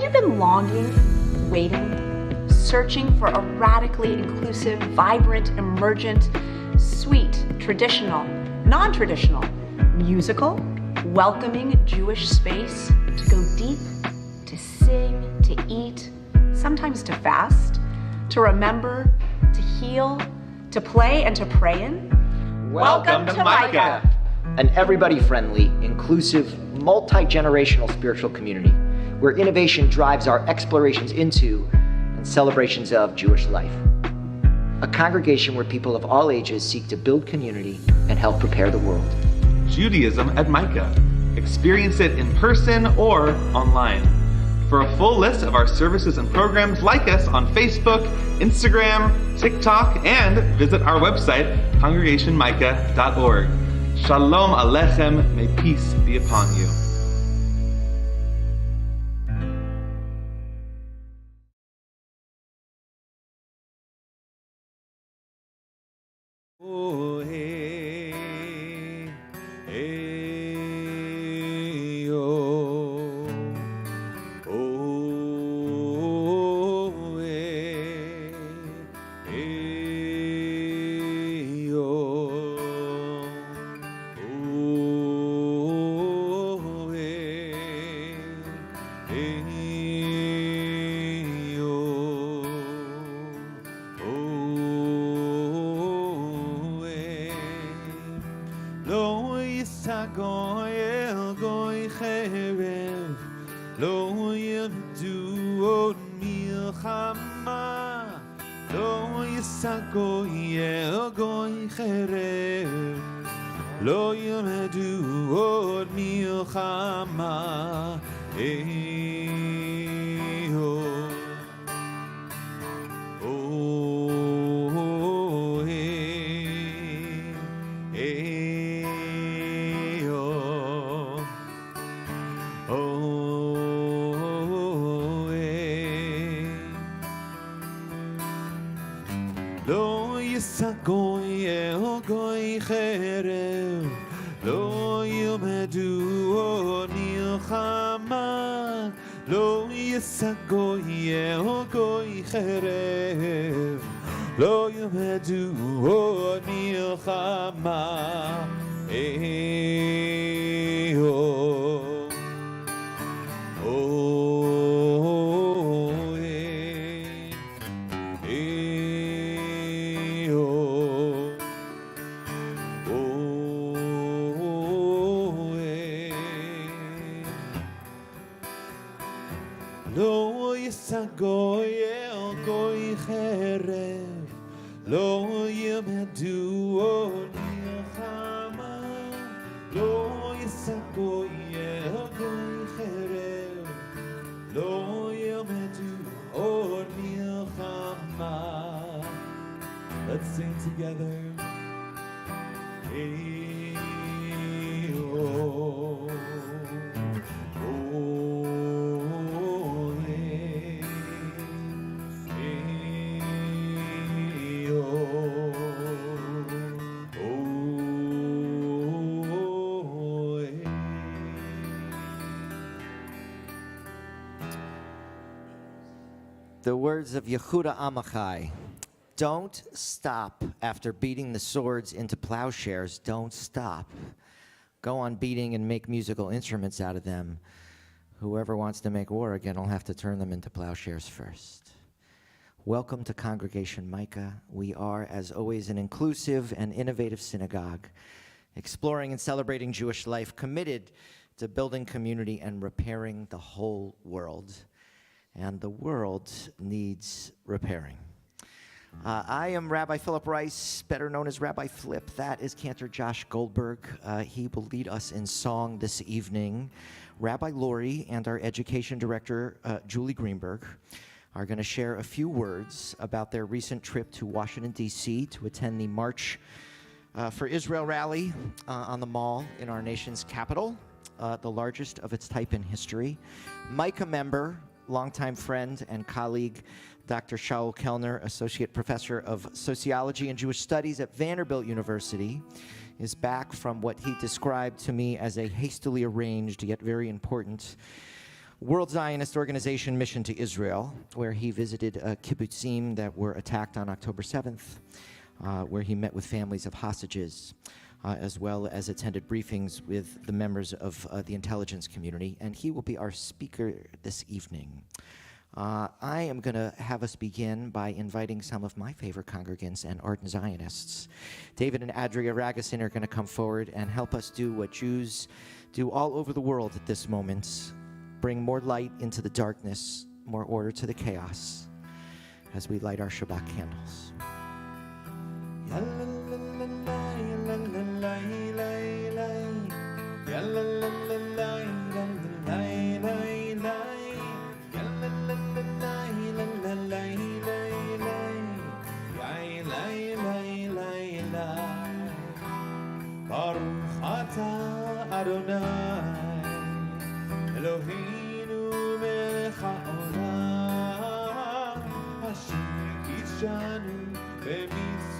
you been longing, waiting, searching for a radically inclusive, vibrant, emergent, sweet, traditional, non-traditional, musical, welcoming Jewish space to go deep, to sing, to eat, sometimes to fast, to remember, to heal, to play and to pray in? Welcome to Micah, an everybody-friendly, inclusive, multi-generational spiritual community where innovation drives our explorations into and celebrations of Jewish life. A congregation where people of all ages seek to build community and help prepare the world. Judaism at Micah. Experience it in person or online. For a full list of our services and programs, like us on Facebook, Instagram, TikTok, and visit our website, congregationmicah.org. Shalom Aleichem, may peace be upon you. Oh, hey, hey, oh, oh, hey, hey, oh, oh, hey, hey, Goy el goy cherev, lo yirdu od milchama, lo yisagoy el goy cherev, lo yirdu od milchama, Lo yisagoy el goy cherev, lo yilmedu od milchama, lo yisagoy el goy cherev, lo yilmedu od milchama, Lo yisagoy el goy cherev, lo yilmedu od milchama, lo yisagoy el goy cherev, lo yilmedu od milchama. Let's sing together. Hey, oh. The words of Yehuda Amachai. Don't stop after beating the swords into plowshares. Don't stop. Go on beating and make musical instruments out of them. Whoever wants to make war again will have to turn them into plowshares first. Welcome to Congregation Micah. We are, as always, an inclusive and innovative synagogue, exploring and celebrating Jewish life, committed to building community and repairing the whole world. And the world needs repairing. I am Rabbi Philip Rice, better known as Rabbi Flip. That is Cantor Josh Goldberg. He will lead us in song this evening. Rabbi Lori and our education director, Julie Greenberg, are going to share a few words about their recent trip to Washington, D.C. to attend the March for Israel rally on the Mall in our nation's capital, the largest of its type in history. Micah member, longtime friend and colleague, Dr. Shaul Kellner, Associate Professor of Sociology and Jewish Studies at Vanderbilt University, is back from what he described to me as a hastily arranged yet very important World Zionist Organization mission to Israel, where he visited kibbutzim that were attacked on October 7th, where he met with families of hostages, as well as attended briefings with the members of the intelligence community, and he will be our speaker this evening. I am going to have us begin by inviting some of my favorite congregants and ardent Zionists. David and Adria Ragasin are going to come forward and help us do what Jews do all over the world at this moment, bring more light into the darkness, more order to the chaos, as we light our Shabbat candles. Baruch atah Adonai Eloheinu melech haolam Asher kitshanu b'mitzvotav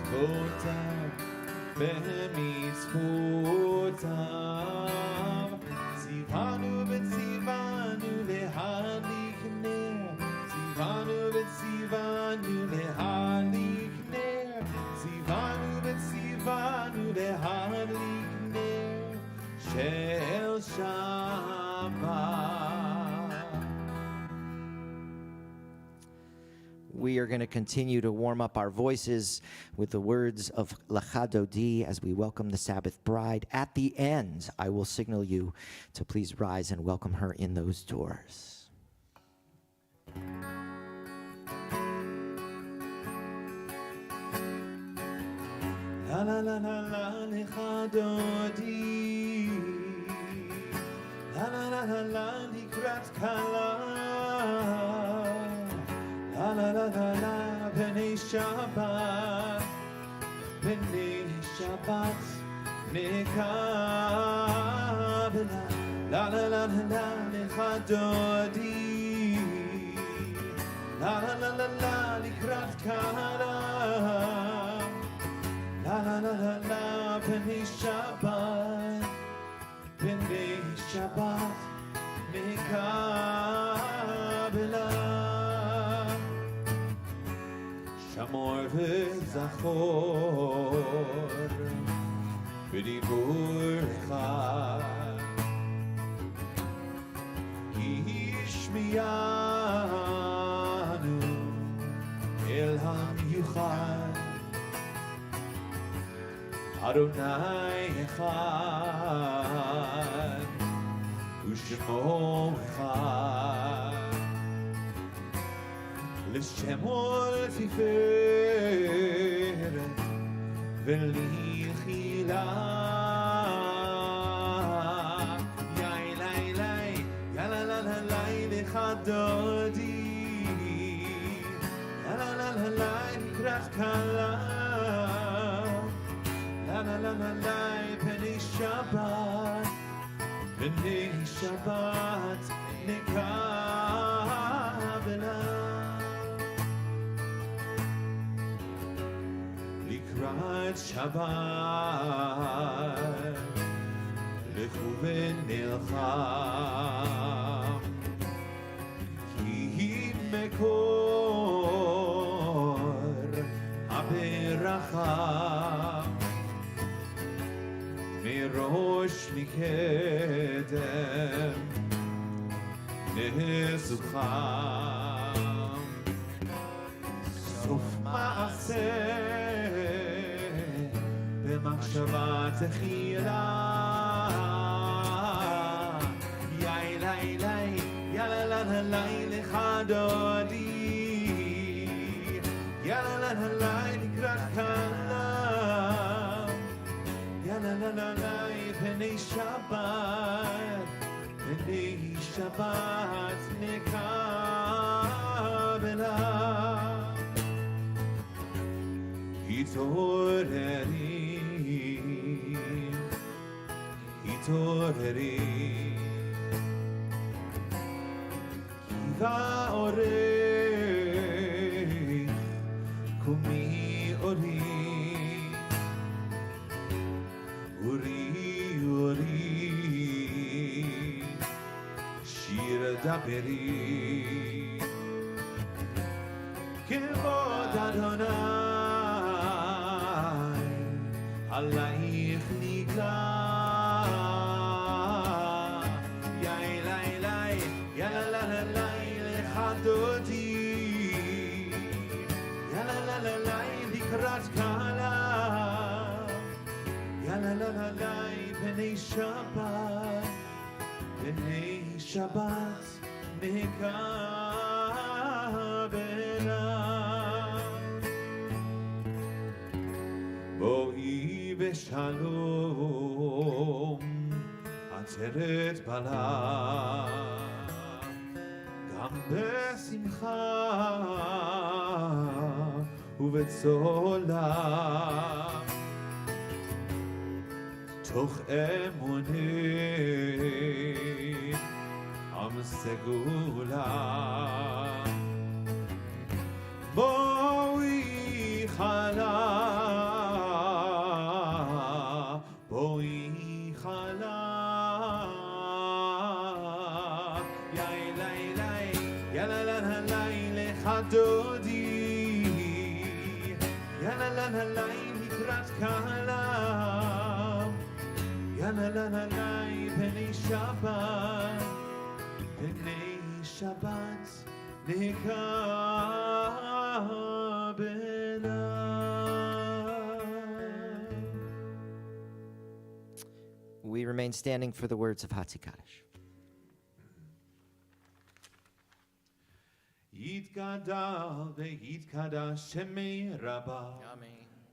Tzivanu v'tzivanu lehadlik ner Tzivanu v'tzivanu lehadlik ner Tzivanu v'tzivanu lehadlik ner Shel Shabbat. We are going to continue to warm up our voices with the words of Lecha Dodi as we welcome the Sabbath bride. At the end, I will signal you to please rise and welcome her in those doors. La la la la la Lecha Dodi La la la la la Likrat Kala La la la la la B'nei Shabbat B'nei Shabbat Nekabela La la la la la Lecha Dodi La la la la la Likrat Kala La la la la la B'nei Shabbat Nekabela Shamor v'zachor B'diburcha Ki ishmiyanu El ha'miyuchad Adonai echad U'shemo echad L'shemo tiferet V'lichila Yai lai lai Yala la la lai Lecha Dodi Yala la la lai Likrat Kala La la la la la B'nei Shabbat B'nei Shabbat Nekabela Likrat Shabbat Lechu v'nilcham Ki mekor haberacha Mirosh mikedem nezucham Sof ma'aseh b'machshava techila Yai lai lai Yala la la lai Lecha Dodi Yala la la lai Likrat Kala La la la la, B'nei Shabbat, B'nei Shabbat, Nekabela. Hitoreri, Hitoreri, Kiva orech, Kumi ori. Uri, Uri, Shir דברי כבוד אדוני עלייך נגלה יאי לי לי יאללה לה לה לך דודי יאללה לה לה לה לקראת קלה יאללה לה לה לה בני שבת נקבלה בואי בשלום עצרת בלה גם בשמחה ובצולה תוך אמוני עם סגולה בואי חלה בואי חלה יאי לי לי יאללה לה לה לך דודי יאללה לה לה לקראת קלה יאללה לה לה לה בני שבת נקבלה We remain standing for the words of Hatzikadosh. יתגדל ויתקדש שמי רבה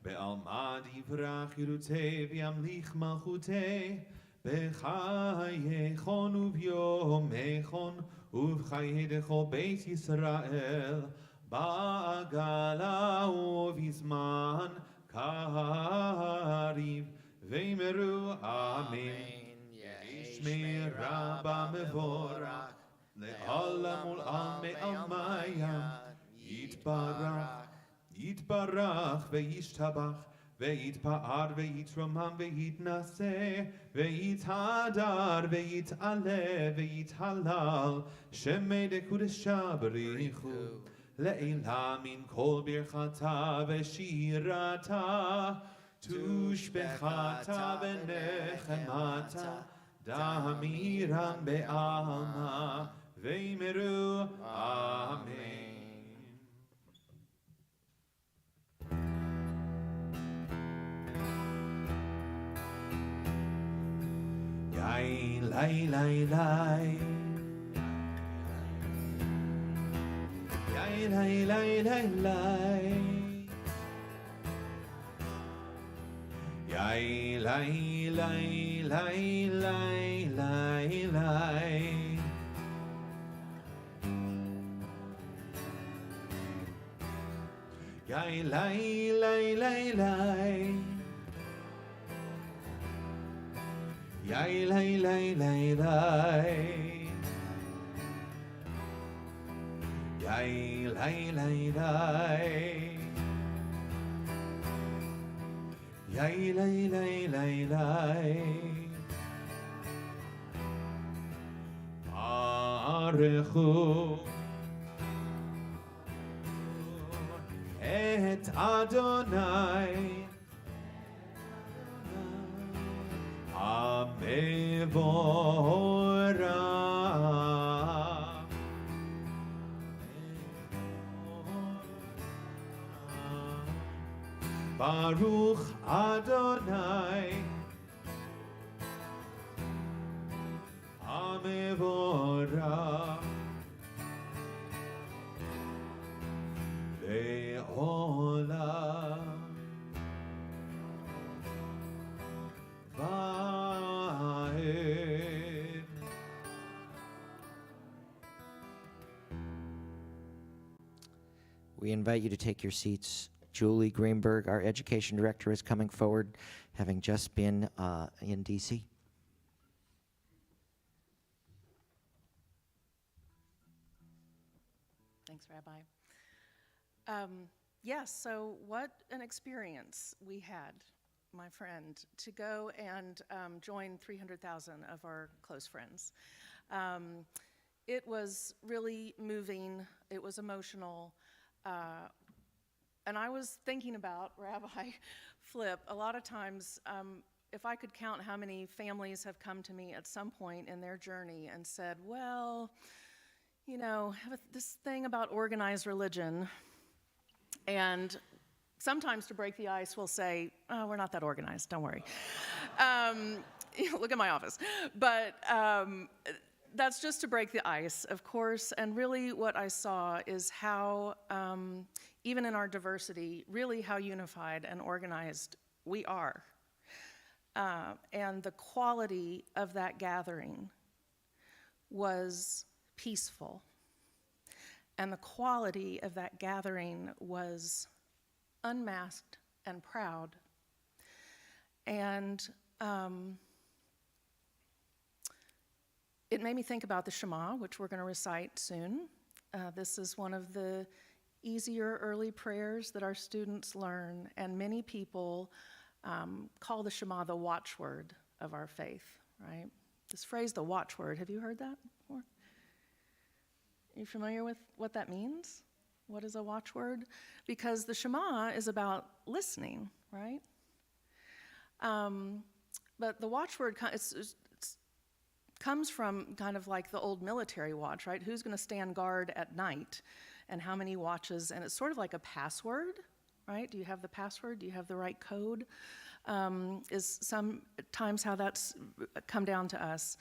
בעלמא יברח ירותי וימליך מלכותי בחייכון וביומכון ובחיי דכל בית ישראל בעגלה ובזמן קריב ואמרו אמן ישמי רבה מבורך לעולם ולעלמי עלמיה יתברך וישתבח ויתפאר ויתרומם ויתנשא ויתהדר ויתעלה ויתהלל שמי דקודשה בריחו לעילה מן כל ברכתה ושירתה תושבחתה ונחמתה דמירם בעלמא ואמרו אמן Yai, lai, lai, lai. Yai, lai, lai, lai, lai. Yai, lai, lai, lai, lai, lai, lai. Yai, lai, lai, lai, lai. Yai, lai, lai, lai, lai. Yai, lai, lai, lai. Yai, lai, lai, lai, lai. Baruchu et Adonai Mevorach Baruch Adonai Mevorach Le'olam Va'ed. We invite you to take your seats. Julie Greenberg, our education director, is coming forward, having just been in D.C. Thanks, Rabbi. Yes, so what an experience we had, my friend, to go and join 300,000 of our close friends. It was really moving. It was emotional. And I was thinking about, Rabbi Flip, a lot of times, if I could count how many families have come to me at some point in their journey and said, well, you know, this thing about organized religion, and sometimes to break the ice, we'll say, oh, we're not that organized, don't worry. Look at my office. But that's just to break the ice, of course, and really what I saw is how, even in our diversity, really how unified and organized we are. And the quality of that gathering was peaceful. And the quality of that gathering was unmasked and proud. And it made me think about the Shema, which we're going to recite soon. This is one of the easier early prayers that our students learn, and many people call the Shema the watchword of our faith, right? This phrase, the watchword, have you heard that before? Are you familiar with what that means? What is a watchword? Because the Shema is about listening, right? But the watchword comes from kind of like the old military watch, right? Who's going to stand guard at night and how many watches? And it's sort of like a password, right? Do you have the password? Do you have the right code? Is sometimes how that's come down to us.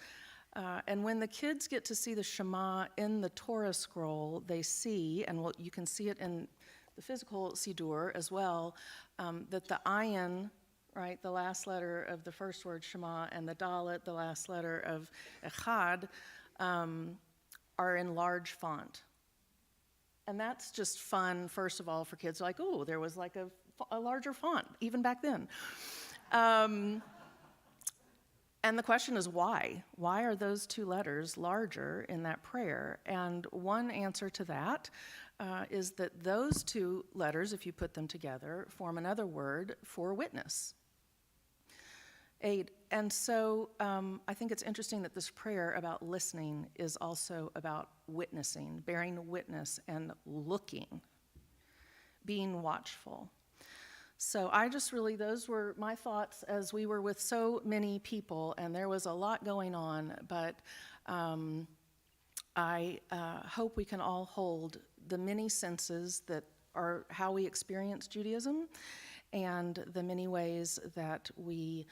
And when the kids get to see the Shema in the Torah scroll, they see, and you can see it in the physical Siddur as well, that the ayin, right, the last letter of the first word Shema, and the Dalet, the last letter of Echad, are in large font. And that's just fun, first of all, for kids. Like, oh, there was like a larger font, even back then. And the question is why? Why are those two letters larger in that prayer? And one answer to that is that those two letters, if you put them together, form another word for witness. Aid. And so I think it's interesting that this prayer about listening is also about witnessing, bearing witness and looking, being watchful. So I just really, those were my thoughts as we were with so many people, and there was a lot going on, but I hope we can all hold the many senses that are how we experience Judaism and the many ways that we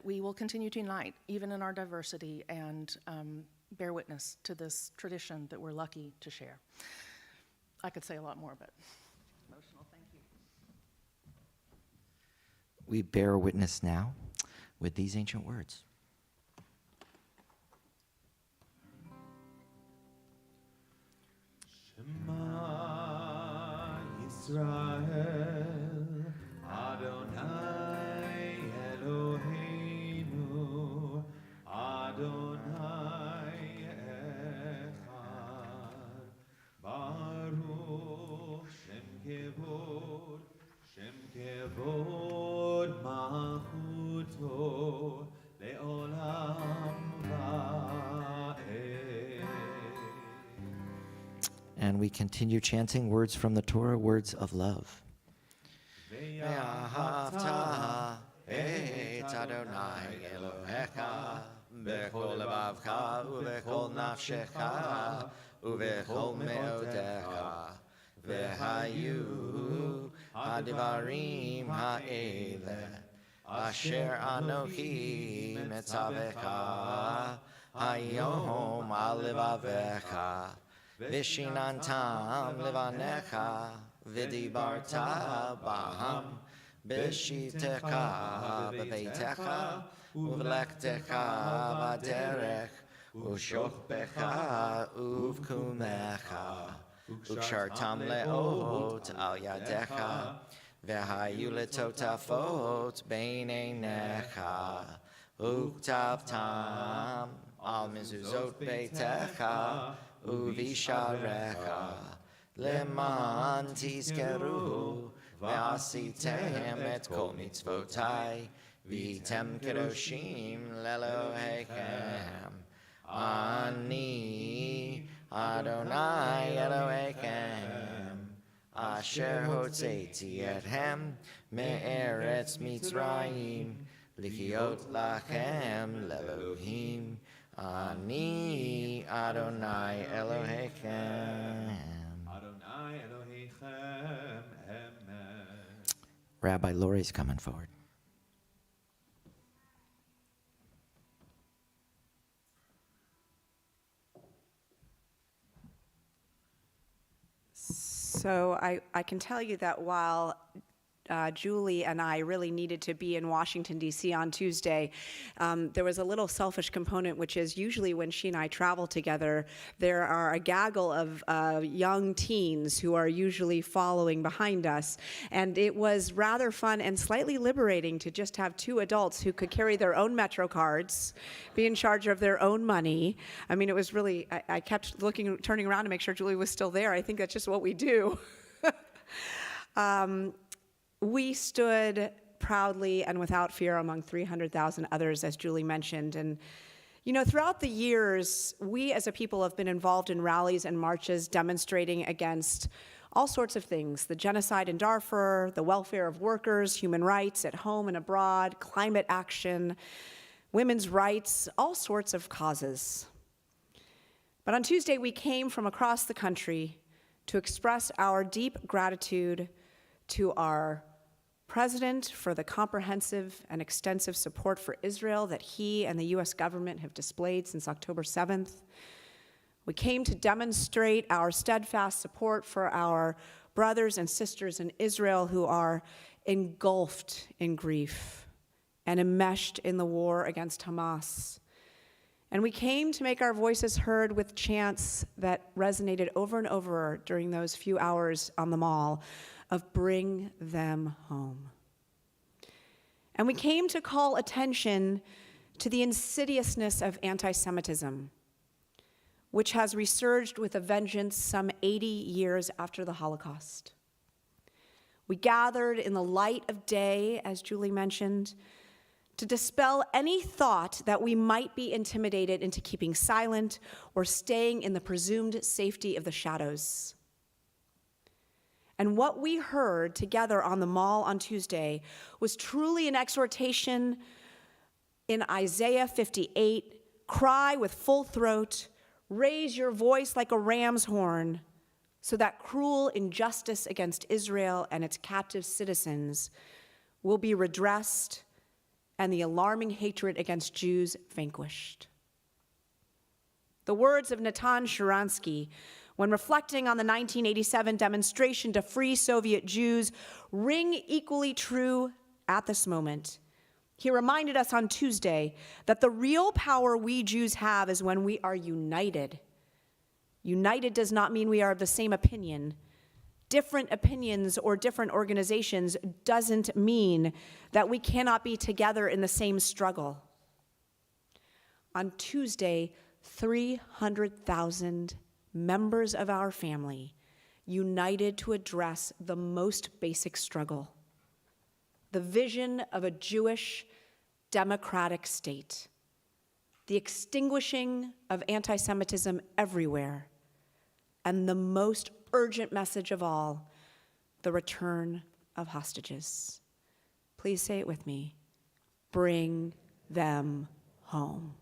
will continue to unite, even in our diversity, and bear witness to this tradition that we're lucky to share. I could say a lot more, but emotional, thank you. We bear witness now with these ancient words. Shema Yisrael, Adonai Eloheinu, Adonai Echad, Baruch Shem Kevod Malchuto, Le'olam Va'ed. And we continue chanting words from the Torah, words of love. Ve'ahavta et Adonai Elohecha bechol levavcha uvechol nafshecha uvechol meodecha vehayu hadivarim ha'ele asher anochi metzavecha hayom al levavecha Vishinantam livanecha vidibarta baham bishitecha beveitecha uvlektecha baderech ushokbecha uvkumecha ukshartam leot al yadecha vehayu letotafot beineinecha uktavtam al mezuzot beitecha Uvisharecha leman tizkeru ve'asitem et kol mitzvotai Vitem Kedoshim Lelohechem. Ani Adonai Elohechem. Asher Hotzeiti Ethem Me'eretz Mitzrayim. Lichiot Lachem Lelohim. Ani Adonai Elohechem. Adonai Elohechem. Amen. Rabbi Lori's coming forward. So I can tell you that while Julie and I really needed to be in Washington, D.C. on Tuesday, there was a little selfish component, which is usually when she and I travel together, there are a gaggle of young teens who are usually following behind us. And it was rather fun and slightly liberating to just have two adults who could carry their own Metro cards, be in charge of their own money. I mean, it was really, I kept turning around to make sure Julie was still there. I think that's just what we do. We stood proudly and without fear among 300,000 others, as Julie mentioned. And, you know, throughout the years, we as a people have been involved in rallies and marches demonstrating against all sorts of things: the genocide in Darfur, the welfare of workers, human rights at home and abroad, climate action, women's rights, all sorts of causes. But on Tuesday, we came from across the country to express our deep gratitude to our President for the comprehensive and extensive support for Israel that he and the U.S. government have displayed since October 7th. We came to demonstrate our steadfast support for our brothers and sisters in Israel who are engulfed in grief and enmeshed in the war against Hamas. And we came to make our voices heard with chants that resonated over and over during those few hours on the Mall of "Bring them home." And we came to call attention to the insidiousness of anti-Semitism, which has resurged with a vengeance some 80 years after the Holocaust. We gathered in the light of day, as Julie mentioned, to dispel any thought that we might be intimidated into keeping silent or staying in the presumed safety of the shadows. And what we heard together on the Mall on Tuesday was truly an exhortation in Isaiah 58, cry with full throat, raise your voice like a ram's horn, so that cruel injustice against Israel and its captive citizens will be redressed and the alarming hatred against Jews vanquished. The words of Natan Sharansky, when reflecting on the 1987 demonstration to free Soviet Jews, ring equally true at this moment. He reminded us on Tuesday that the real power we Jews have is when we are united. United does not mean we are of the same opinion. Different opinions or different organizations doesn't mean that we cannot be together in the same struggle. On Tuesday, 300,000 members of our family united to address the most basic struggle, the vision of a Jewish democratic state, the extinguishing of anti-Semitism everywhere, and the most urgent message of all, the return of hostages. Please say it with me. Bring them home.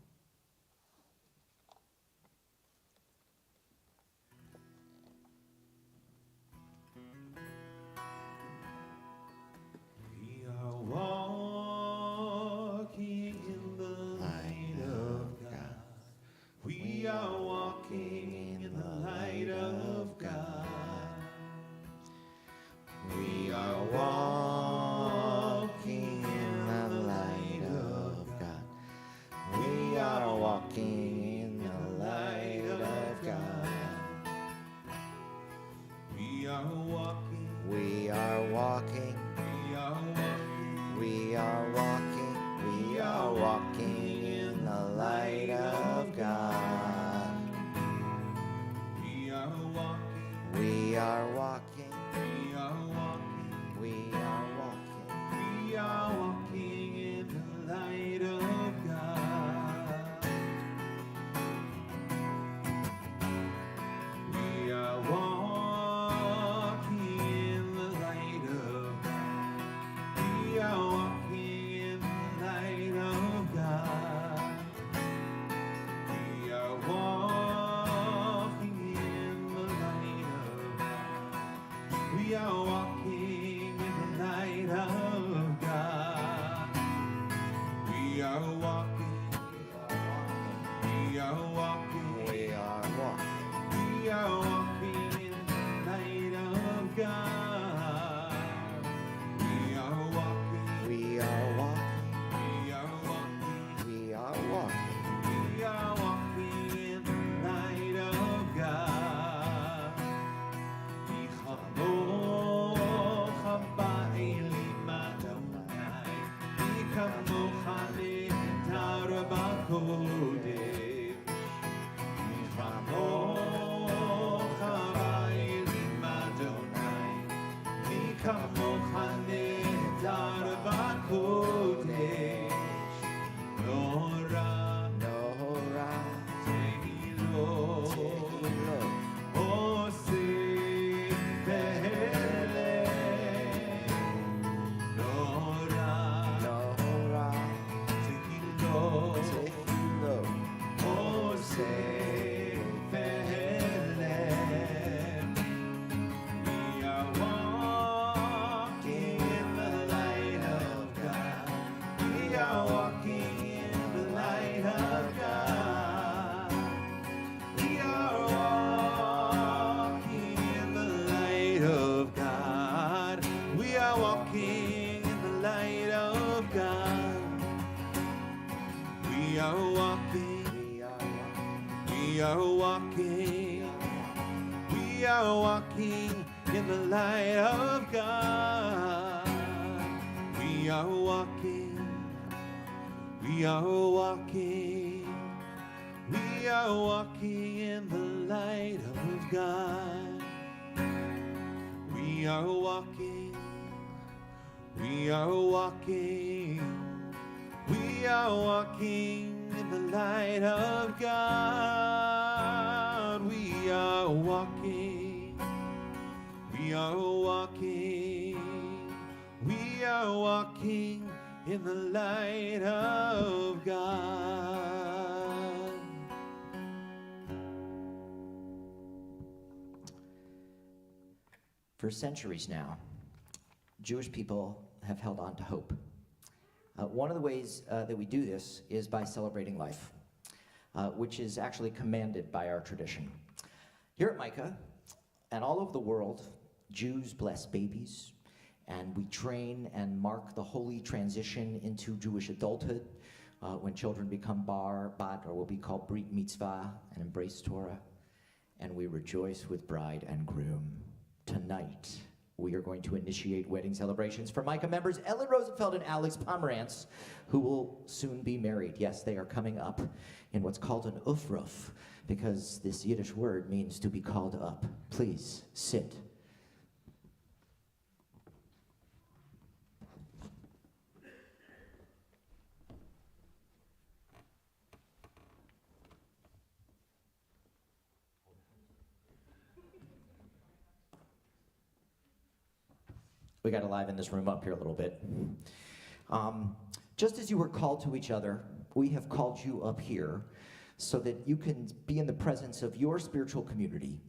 We are walking in the light of God. We are walking in the light of God. We are walking in the light of God. We are walking in the light of God. We are walking. We are walking. We are walking. We are walking. We are walking in the light of God. We are walking. We are walking. We are walking. We are walking. We are walking in We are walking in the light of God. We are walking. We are walking. We are walking. We are walking in the light of God. We are walking. We are walking. We are walking. We are walking. We are walking in the light of God. Ichamoch ba'elim Adonai, Ikamoch nehtar b'kodesh. Ichamoch ba'elim Adonai, Ikamoch nehtar b'kodesh. Nora, Nora, Tehilo, Tehilo, Oseh ve'eleh. Nora, Nora, Tehilo, Tehilo, Oseh ve'eleh. We are walking in the light of God. We are walking in the light of God. We are walking in the light of God. We are walking in the light of God. We are walking. We are walking. We are walking in the light of God. We are walking. We are walking. We are walking in the light of God. We are walking. We are walking. We are walking in the light of God. We are walking. We are walking. We are walking in the light of God. For centuries now, Jewish people have held on to hope. One of the ways that we do this is by celebrating life, which is actually commanded by our tradition. Here at Micah, and all over the world, Jews bless babies, and we train and mark the holy transition into Jewish adulthood when children become bar, bat, or what we call brit mitzvah, and embrace Torah, and we rejoice with bride and groom. Tonight, we are going to initiate wedding celebrations for Micah members Ellen Rosenfeld and Alex Pomerantz, who will soon be married. Yes, they are coming up in what's called an ufruf, because this Yiddish word means to be called up. Please, sit. We got to liven this room up here a little bit. Just as you were called to each other, we have called you up here so that you can be in the presence of your spiritual community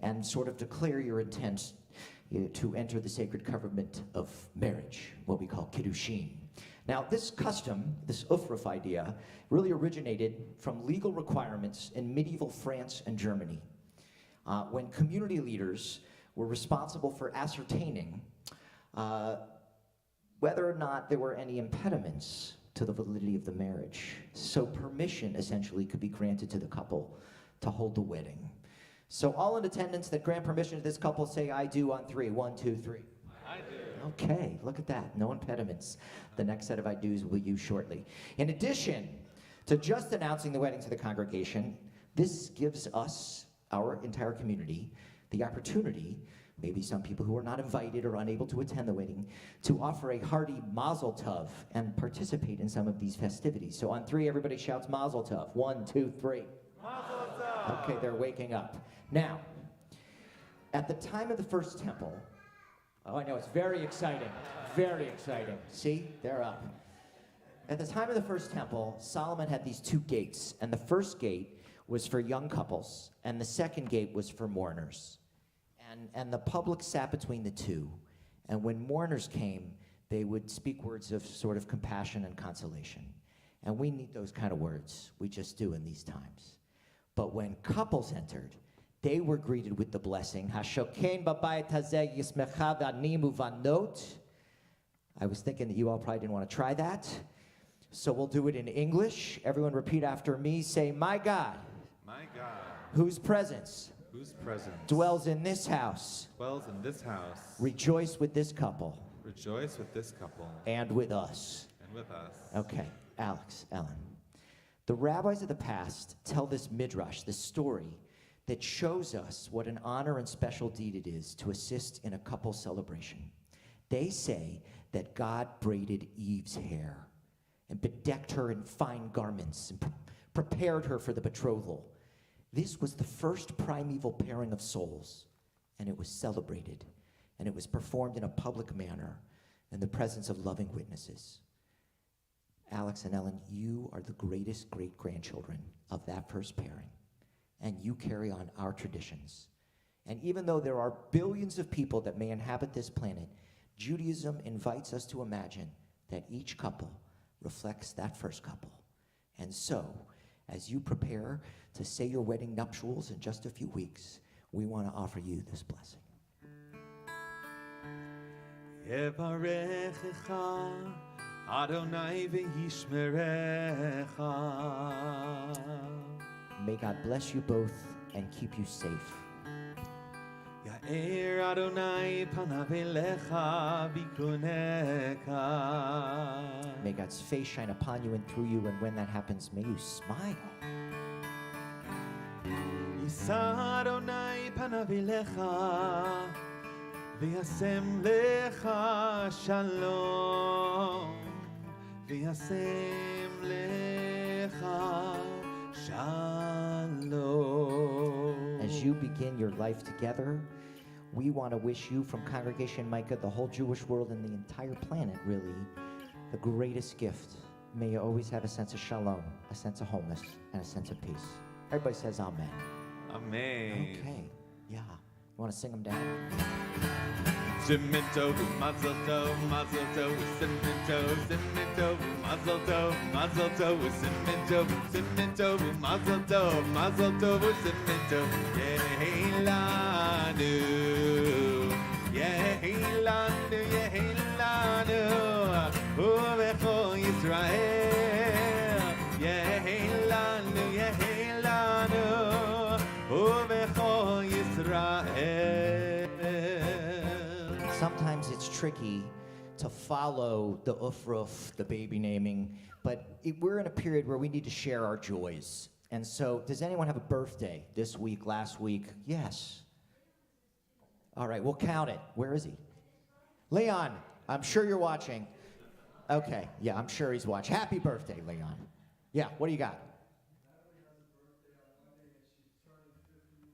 and sort of declare your intent to enter the sacred covenant of marriage, what we call kiddushin. Now, this custom, this ufruf idea, really originated from legal requirements in medieval France and Germany, when community leaders were responsible for ascertaining whether or not there were any impediments to the validity of the marriage. So permission essentially could be granted to the couple to hold the wedding. So all in attendance that grant permission to this couple say I do on three. 1, 2, 3. I do. Okay, look at that. No impediments. The next set of I do's will use shortly. In addition to just announcing the wedding to the congregation, this gives us, our entire community, the opportunity, maybe some people who are not invited or unable to attend the wedding, to offer a hearty mazel tov and participate in some of these festivities. So on 3, everybody shouts mazel tov. 1, 2, 3. Mazel tov. Okay, they're waking up. Now, at the time of the first temple, oh, I know, it's very exciting. Very exciting. See, they're up. At the time of the first temple, Solomon had these 2 gates, and the first gate was for young couples, and the second gate was for mourners. And the public sat between the two. And when mourners came, they would speak words of sort of compassion and consolation. And we need those kind of words. We just do in these times. But when couples entered, they were greeted with the blessing. Hashoken babayit hazeh yismecha v'anim uvanot. I was thinking that you all probably didn't want to try that. So we'll do it in English. Everyone repeat after me. Say, my God. My God. Whose presence Whose presence dwells in this house. dwells in this house. Rejoice with this couple. Rejoice with this couple And with us. and with us. Okay, Alex, Ellen. The rabbis of the past tell this midrash, this story, that shows us what an honor and special deed it is to assist in a couple celebration. They say that God braided Eve's hair and bedecked her in fine garments and prepared her for the betrothal. This was the first primeval pairing of souls, and it was celebrated, and it was performed in a public manner in the presence of loving witnesses. Alex and Ellen, you are the greatest great-grandchildren of that first pairing, and you carry on our traditions. And even though there are billions of people that may inhabit this planet, Judaism invites us to imagine that each couple reflects that first couple. And so, as you prepare to say your wedding nuptials in just a few weeks, we want to offer you this blessing. Yevarechecha Adonai v'yishmerecha. May God bless you both and keep you safe. Ya'er Adonai panav elecha v'ykuneka. May God's face shine upon you and through you, and when that happens, may you smile. Yisa Adonai panav elecha v'yasem lecha shalom. V'yasem lecha shalom. As you begin your life together, we want to wish you from Congregation Micah, the whole Jewish world, and the entire planet, really, the greatest gift. May you always have a sense of shalom, a sense of wholeness, and a sense of peace. Everybody says amen. Amen. Okay, yeah. You want to sing them down? Simmin tov, mazel tov, mazel tov, simmin tov, mazel tov, mazel tov, simmin tov, mazel tov, mazel tov, simmin tov. Yeheilanu, yeheilanu, yeheilanu, uvecho Yisrael. Yeheilanu, yeheilanu, uvecho Yisrael. Sometimes it's tricky to follow the ufruf, the baby naming, but we're in a period where we need to share our joys. And so, does anyone have a birthday this week, last week? Yes. All right, we'll count it. Where is he? Leon, I'm sure you're watching. Okay, yeah, I'm sure he's watching. Happy birthday, Leon. Yeah, what do you got?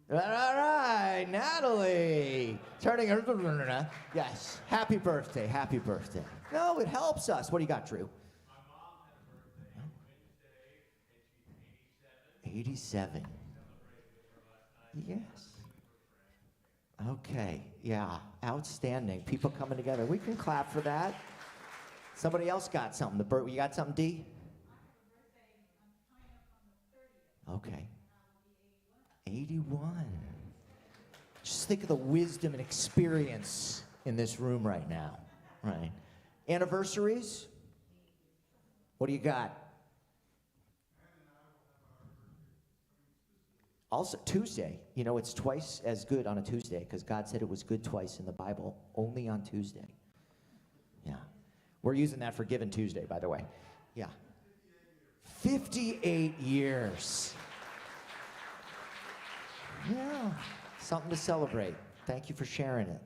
All right, Natalie. Turning her. Yes. Happy birthday. Happy birthday. No, it helps us. What do you got, Drew? My mom had a birthday Wednesday, and she's 87. 87. Yes. Okay. Yeah. Outstanding. People coming together. We can clap for that. Somebody else got something. You got something, D? Okay. 81. Just think of the wisdom and experience in this room right now. Right. Anniversaries? What do you got? Also, Tuesday. You know, it's twice as good on a Tuesday because God said it was good twice in the Bible, only on Tuesday. Yeah. We're using that for Given Tuesday, by the way. Yeah. 58 years. Yeah, something to celebrate. Thank you for sharing it.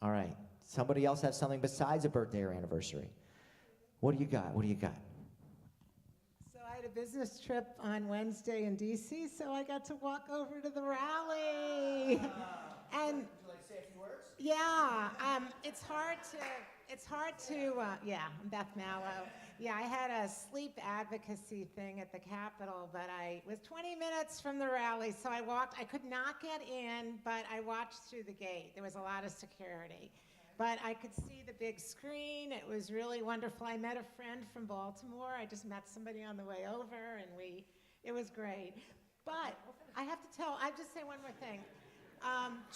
All right. Somebody else have something besides a birthday or anniversary? What do you got? What do you got? So I had a business trip on Wednesday in D.C., so I got to walk over to the rally. And would you like to say a few words? Yeah, it's hard to, I'm Beth Mallow. Yeah, I had a sleep advocacy thing at the Capitol, but I was 20 minutes from the rally, so I walked. I could not get in, but I watched through the gate. There was a lot of security. But I could see the big screen. It was really wonderful. I met a friend from Baltimore. I just met somebody on the way over, and it was great. But I have to just say one more thing.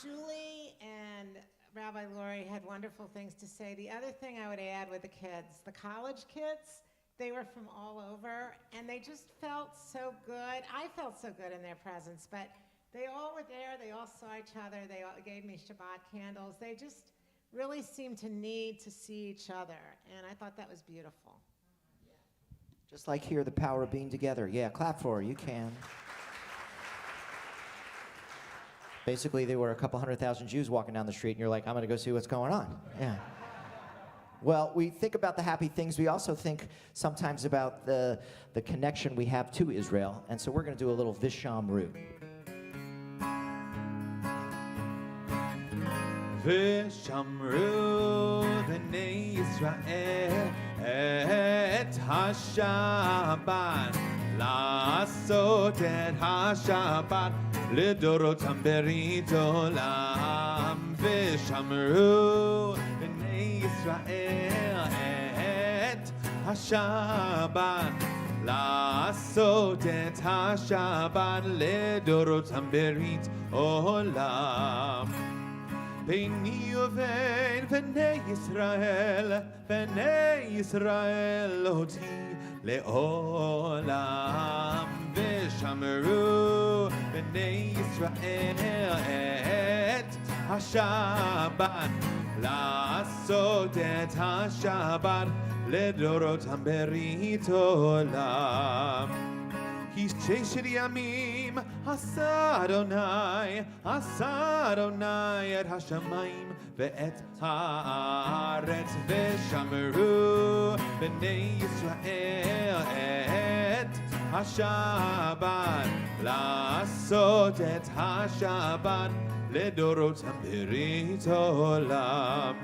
Julie and Rabbi Lori had wonderful things to say. The other thing I would add with the kids, the college kids, they were from all over, and they just felt so good. I felt so good in their presence, but they all were there. They all saw each other. They all gave me Shabbat candles. They just really seemed to need to see each other, and I thought that was beautiful. Just like here, the power of being together. Yeah, clap for her. You can. Basically, there were a couple 100,000 Jews walking down the street, and you're like, I'm going to go see what's going on. Yeah. Well, we think about the happy things. We also think sometimes about the connection we have to Israel, and so we're going to do a little Vishamru. ושמרו בני ישראל את השבת, לעשות את השבת לדורותם ברית עולם. ושמרו בני ישראל את השבת, לעשות את השבת לדורותם ברית עולם. ביני ובין בני ישראל אותי לעולם. ושמרו בני ישראל את השבת, לעשות את השבת לדורותם ברית עולם. כי ששת ימים עשה אדוני את השמיים ואת הארץ. ושמרו בני ישראל את השבת, לעשות את השבת לדורותם ברית עולם.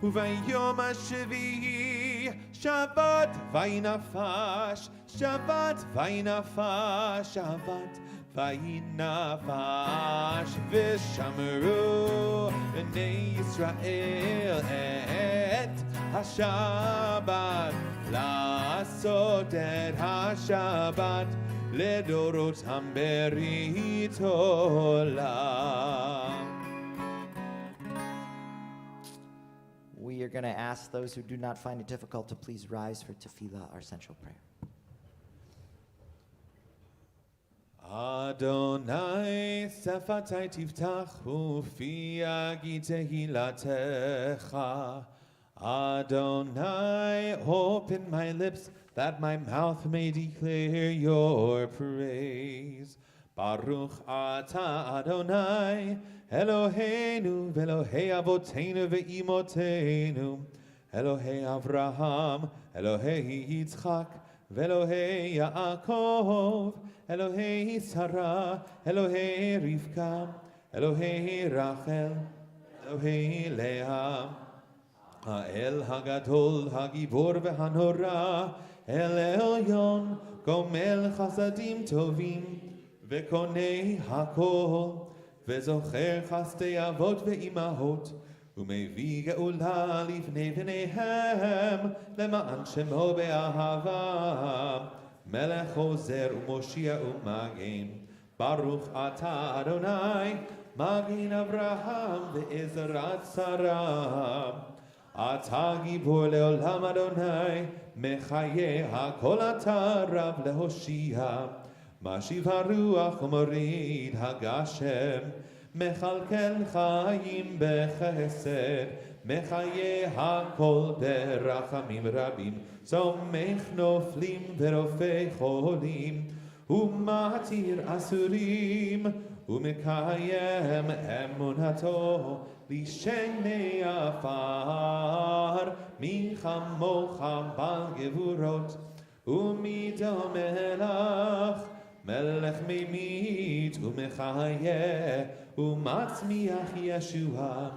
וביום השביעי שבת וינפש, שבת וינפש, שבת וינפש. ושמרו בני ישראל את השבת, לעשות את השבת לדורותם ברית עולם. We are going to ask those who do not find it difficult to please rise for tefillah, our central prayer. Adonai sefatai tiftachu fi yagi tehilatecha. Adonai, open my lips that my mouth may declare your praise. Baruch atah Adonai, Eloheinu ve'Elohei avotenu ve'imotenu, Elohei Avraham, Elohei Yitzchak, ve'Elohei Yaakov, Elohei Sarah, Elohei Rivka, Elohei Rachel, Elohei Leah, Ha'el Hagadol, Hagibor ve'Hanora, El Elyon, Gomel Chasadim Tovim, ve'Konei Hakol, וזוכר חסדי אבות ואימהות, ומביא גאולה לפני בניהם, למען שמו באהבה. מלך עוזר ומושיע ומגן, ברוך אתה אדוני, מגן אברהם ועזרת שרה. אתה גיבור לעולם אדוני, מחיה הכל אתה רב להושיע. משיב הרוח ומוריד הגשם, מכלכל חיים בחסד, מחיה הכל ברחמים רבים, צומח נופלים ורופא חולים, ומתיר אסורים, ומקיים אמונתו לשני עפר. מי כמוך בעל גבורות ומדומה לך, מלך ממית ומחיה ומצמיח ישועה,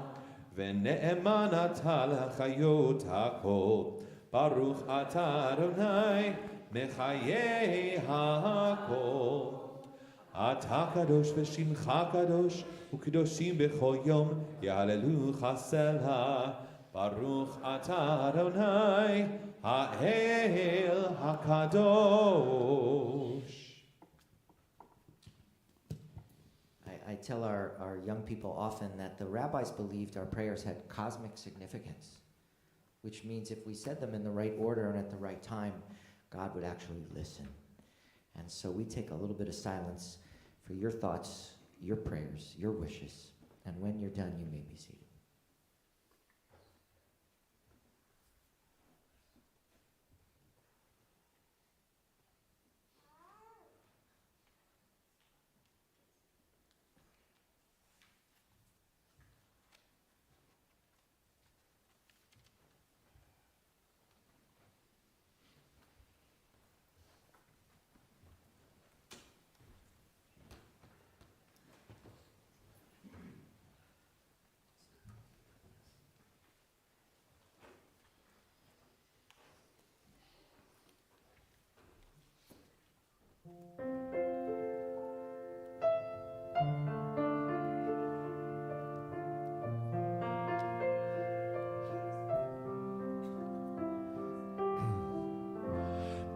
ונאמן אתה לחיות הכל. Baruch atah Adonai mechayei hakol. Atah kadosh v'shimcha kadosh u'kadoshim b'chol yom ya'alelu chasela. Baruch atah Adonai ha'el hakadosh. I tell our young people often that the rabbis believed our prayers had cosmic significance, which means if we said them in the right order and at the right time, God would actually listen. And so we take a little bit of silence for your thoughts, your prayers, your wishes. And when you're done, you may be seated.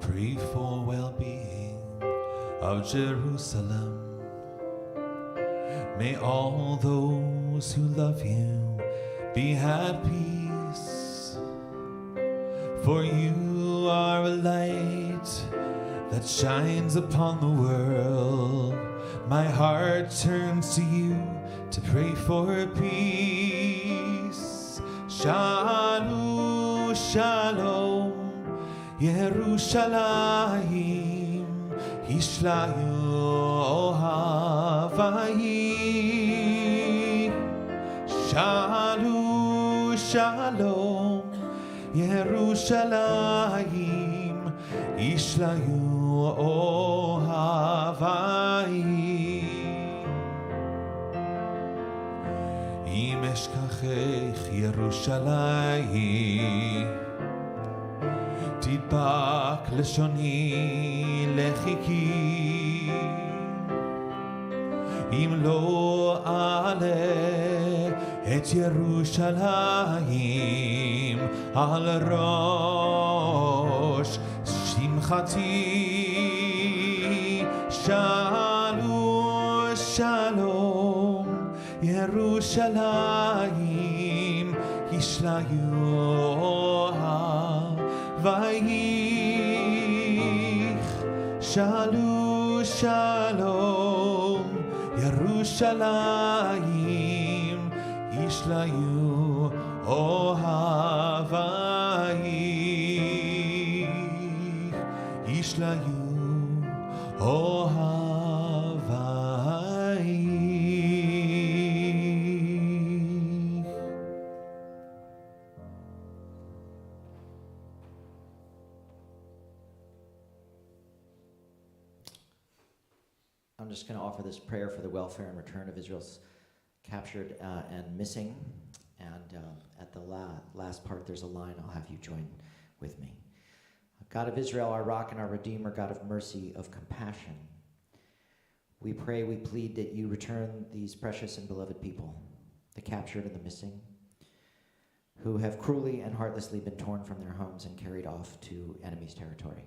Pray for well-being of Jerusalem. May all those who love you be at peace. For you are a light that shines upon the world. My heart turns to you to pray for peace. Shalom, shalom. Yerushalayim Yishlayu Ohavai. Shalom, shalom. Yerushalayim Yishlayu Ohavai. Im eshkachech Yerushalayim תדבק לשוני לחיקי. אם לא אעלה את ירושלים על ראש שמחתי. שלום, שלום, ירושלים ישליו Vayich. Shalom, shalom, Yerushalayim Yishlayu Ohavayich. Yishlayu Ohavayich. I'm just going to offer this prayer for the welfare and return of Israel's captured and missing. And at the last part, there's a line. I'll have you join with me. God of Israel, our rock and our redeemer, God of mercy, of compassion, we pray, we plead that you return these precious and beloved people, the captured and the missing, who have cruelly and heartlessly been torn from their homes and carried off to enemy's territory.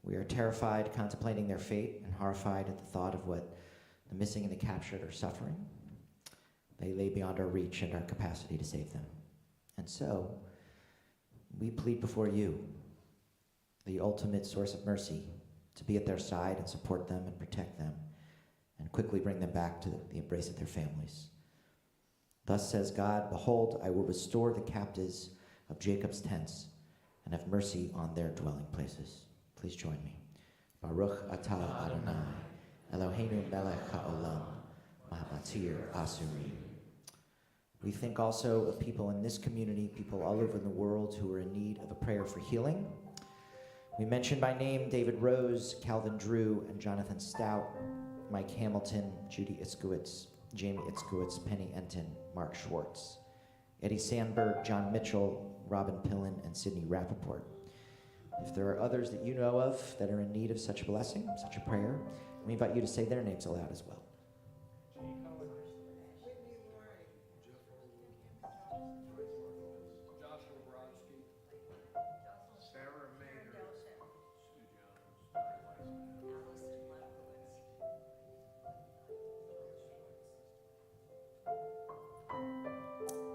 We are terrified contemplating their fate and horrified at the thought of what the missing and the captured are suffering. They lay beyond our reach and our capacity to save them. And so, we plead before you, the ultimate source of mercy, to be at their side and support them and protect them and quickly bring them back to the embrace of their families. Thus says God, behold, I will restore the captives of Jacob's tents and have mercy on their dwelling places. Please join me. Baruch atah Adonai, Eloheinu melech haolam, mahabatir asurim. We think also of people in this community, people all over the world who are in need of a prayer for healing. We mention by name David Rose, Calvin Drew, and Jonathan Stout, Mike Hamilton, Judy Itzkowitz, Jamie Itzkowitz, Penny Enton, Mark Schwartz, Eddie Sandberg, John Mitchell, Robin Pillen, and Sydney Rappaport. If there are others that you know of that are in need of such a blessing, such a prayer, we invite you to say their names aloud as well.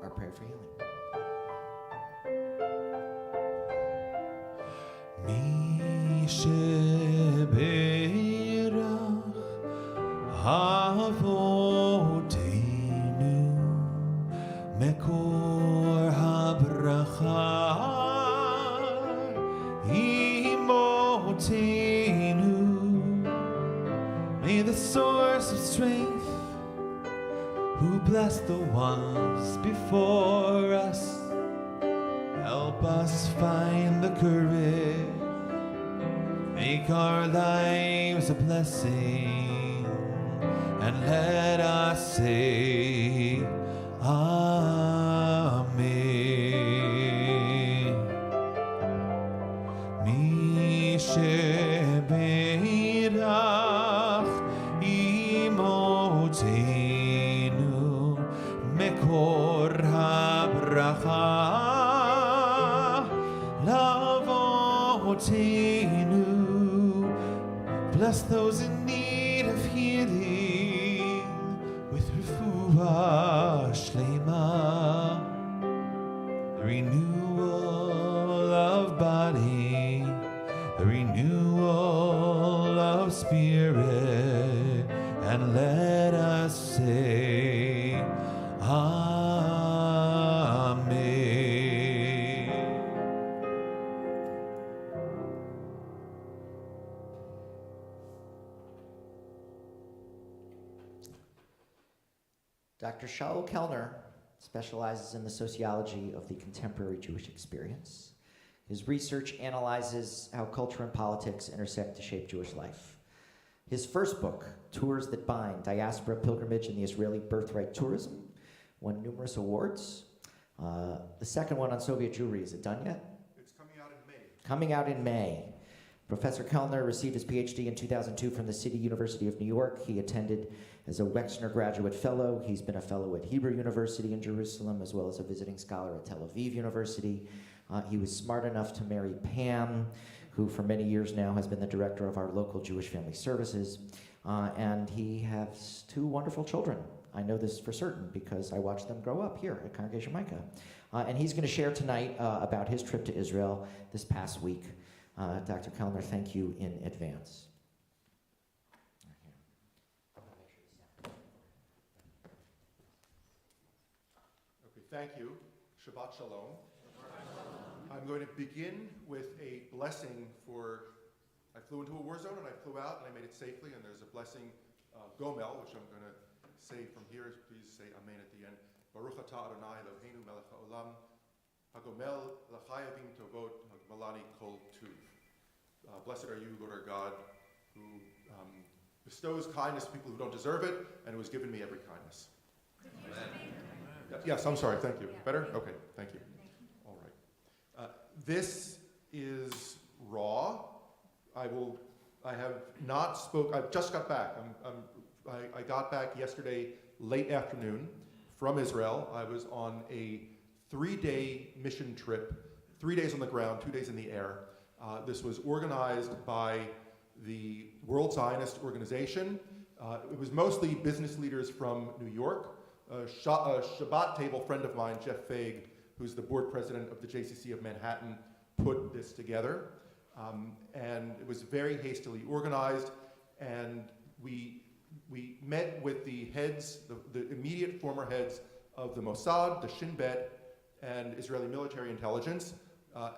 Our prayer for healing. Mi sheberach avoteinu mekor habracha imotenu. May the source of strength, who blessed the ones before us, help us find the courage, make our lives a blessing, and let us say, Amen. Mi sheberach imotenu mekor habracha lavotenu. Bless those in need of healing with refuah shlema, the renewal of body, the renewal of spirit, and let us say, Amen. Dr. Shaul Kellner specializes in the sociology of the contemporary Jewish experience. His research analyzes how culture and politics intersect to shape Jewish life. His first book, Tours That Bind, Diaspora, Pilgrimage, and the Israeli Birthright Tourism, won numerous awards. The second one on Soviet Jewry, is it done yet? It's coming out in May. Coming out in May. Professor Kellner received his PhD in 2002 from the City University of New York. He attended as a Wexner Graduate Fellow. He's been a fellow at Hebrew University in Jerusalem, as well as a visiting scholar at Tel Aviv University. He was smart enough to marry Pam, who for many years now has been the director of our local Jewish Family Services. And he has two wonderful children. I know this for certain because I watched them grow up here at Congregation Micah. And he's going to share tonight about his trip to Israel this past week. Dr. Kellner, thank you in advance. Okay, thank you. Shabbat Shalom. I'm going to begin with a blessing for, I flew into a war zone and I flew out and I made it safely, and there's a blessing, Gomel, which I'm going to say from here. Please say Amen at the end. Baruch atah Adonai Eloheinu melech haolam, hagomel l'chayavim tovot, hagmalani kol tuv. Blessed are you, Lord our God, who bestows kindness to people who don't deserve it, and who has given me every kindness. Amen. Yes, I'm sorry, thank you. Better? Okay, thank you. All right. This is raw. I just got back. I got back yesterday late afternoon from Israel. I was on a 3-day mission trip, 3 days on the ground, 2 days in the air. This was organized by the World Zionist Organization. It was mostly business leaders from New York. A Shabbat table friend of mine, Jeff Faig, who's the board president of the JCC of Manhattan, put this together. And it was very hastily organized, and we met with the heads, the immediate former heads of the Mossad, the Shin Bet, and Israeli military intelligence,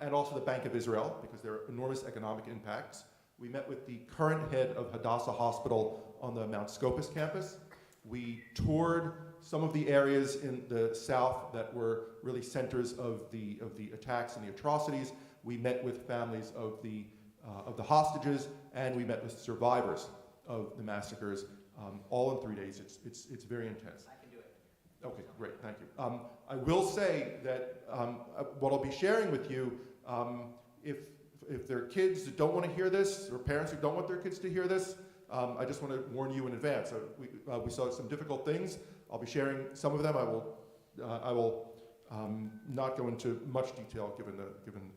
and also the Bank of Israel, because there are enormous economic impacts. We met with the current head of Hadassah Hospital on the Mount Scopus campus. We toured some of the areas in the south that were really centers of the attacks and the atrocities. We met with families of the hostages, and we met with survivors of the massacres, all in 3 days. It's very intense. I can do it. Okay, great, thank you. I will say that what I'll be sharing with you, if there are kids that don't want to hear this, or parents who don't want their kids to hear this, I just want to warn you in advance. We saw some difficult things. I'll be sharing some of them. I will not go into much detail given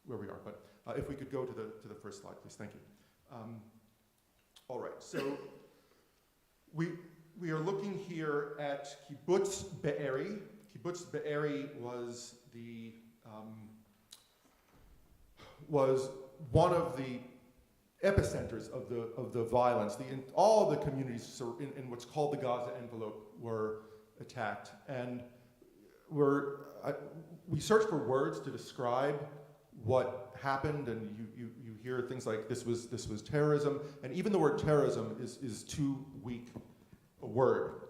where we are. But if we could go to the first slide, please. Thank you. All right. So we are looking here at Kibbutz Be'eri. Kibbutz Be'eri was one of the epicenters of the violence. All of the communities in what's called the Gaza envelope were attacked, and we searched for words to describe what happened, and you hear things like this was terrorism, and even the word terrorism is too weak a word.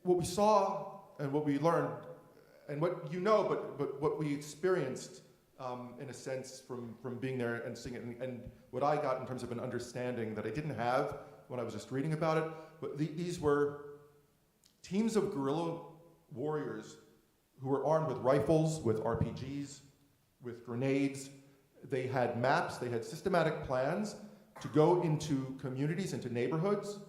What we saw and what we learned, and what you know, but what we experienced in a sense from being there and seeing it, and what I got in terms of an understanding that I didn't have when I was just reading about it, but these were teams of guerrilla warriors who were armed with rifles, with RPGs, with grenades. They had maps, they had systematic plans to go into communities, into neighborhoods,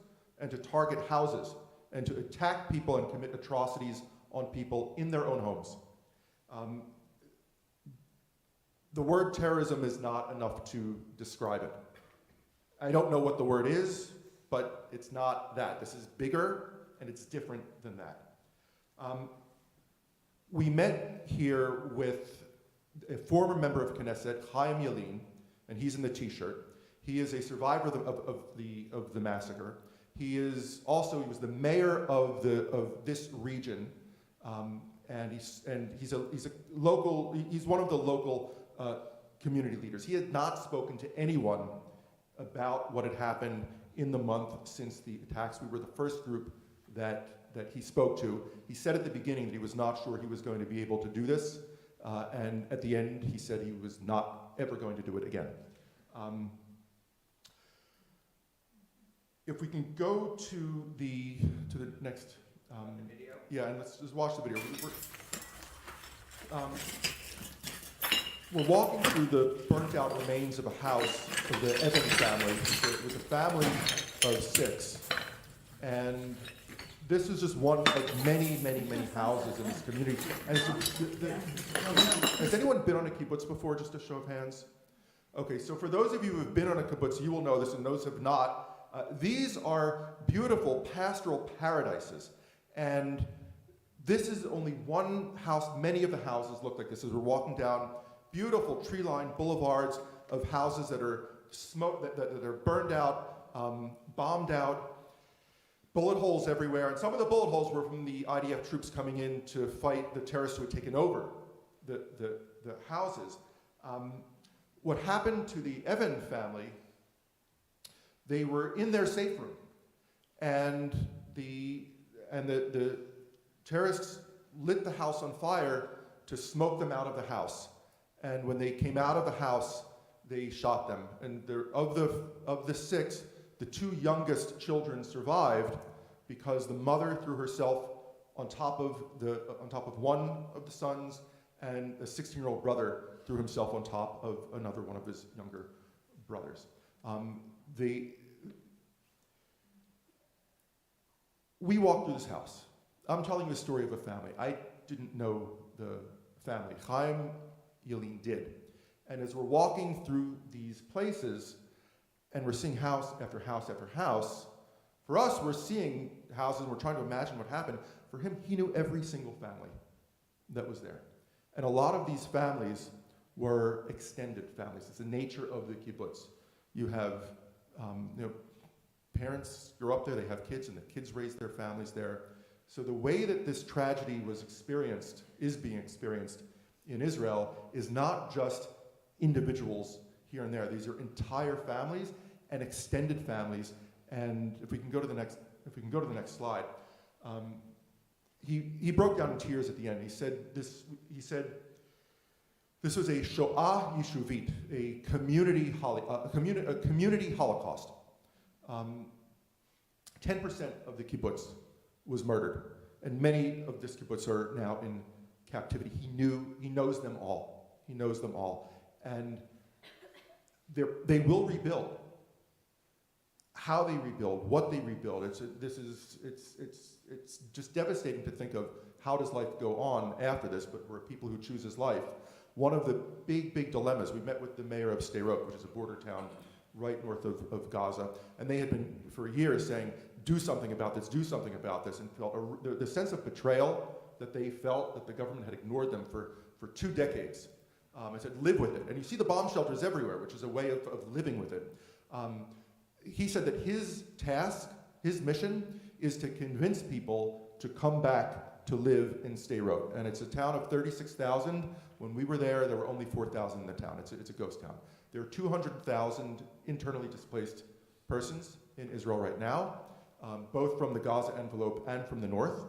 and to target houses, and to attack people and commit atrocities on people in their own homes. The word terrorism is not enough to describe it. I don't know what the word is, but it's not that. This is bigger, and it's different than that. We met here with a former member of Knesset, Chaim Yalin, and he's in the T-shirt. He is a survivor of the massacre. He was the mayor of this region, and he's one of the local community leaders. He had not spoken to anyone about what had happened in the month since the attacks. We were the first group that he spoke to. He said at the beginning that he was not sure he was going to be able to do this, and at the end he said he was not ever going to do it again. If we can go to the next video. Yeah, and let's just watch the video. We're walking through the burnt out remains of a house of the Evan family. It was a family of 6. And this is just one of many, many, many houses in this community. And has anyone been on a kibbutz before, just a show of hands? Okay, so for those of you who have been on a kibbutz, you will know this, and those who have not. These are beautiful pastoral paradises. And this is only one house. Many of the houses look like this as we're walking down beautiful tree-lined boulevards of houses that are that are burned out, bombed out, bullet holes everywhere. And some of the bullet holes were from the IDF troops coming in to fight the terrorists who had taken over the houses. What happened to the Evan family, they were in their safe room, and the terrorists lit the house on fire to smoke them out of the house. And when they came out of the house, they shot them. And of the 6, the 2 youngest children survived because the mother threw herself on top of one of the sons, and a 16-year-old brother threw himself on top of another one of his younger brothers. We walked through this house. I'm telling you the story of a family. I didn't know the family. Chaim Yalin did. And as we're walking through these places, and we're seeing house after house after house, for us, we're seeing houses, and we're trying to imagine what happened. For him, he knew every single family that was there. And a lot of these families were extended families. It's the nature of the kibbutz. You have, parents grow up there, they have kids, and the kids raise their families there. So the way that this tragedy is being experienced in Israel is not just individuals here and there. These are entire families and extended families. And if we can go to the next slide, he broke down in tears at the end. He said this was a Shoah Yishuvit, a community Holocaust. 10% of the kibbutz was murdered, and many of this kibbutz are now in captivity. He knows them all. He knows them all, and they will rebuild. How they rebuild, what they rebuild, it's just devastating to think of how does life go on after this, but we're people who choose his life. One of the big dilemmas, we met with the mayor of Sderot, which is a border town right north of Gaza, and they had been for years saying, do something about this, and felt the sense of betrayal that they felt that the government had ignored them for 2 decades. I said, live with it. And you see the bomb shelters everywhere, which is a way of living with it. He said that his task, his mission, is to convince people to come back to live in Sderot. And it's a town of 36,000. When we were there were only 4,000 in the town. It's a ghost town. There are 200,000 internally displaced persons in Israel right now, both from the Gaza envelope and from the north,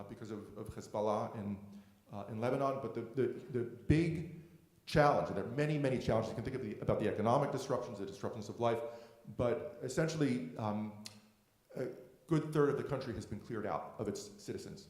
because of Hezbollah in Lebanon. But the big challenge, and there are many challenges. You can think about the economic disruptions, the disruptions of life, but essentially a good third of the country has been cleared out of its citizens.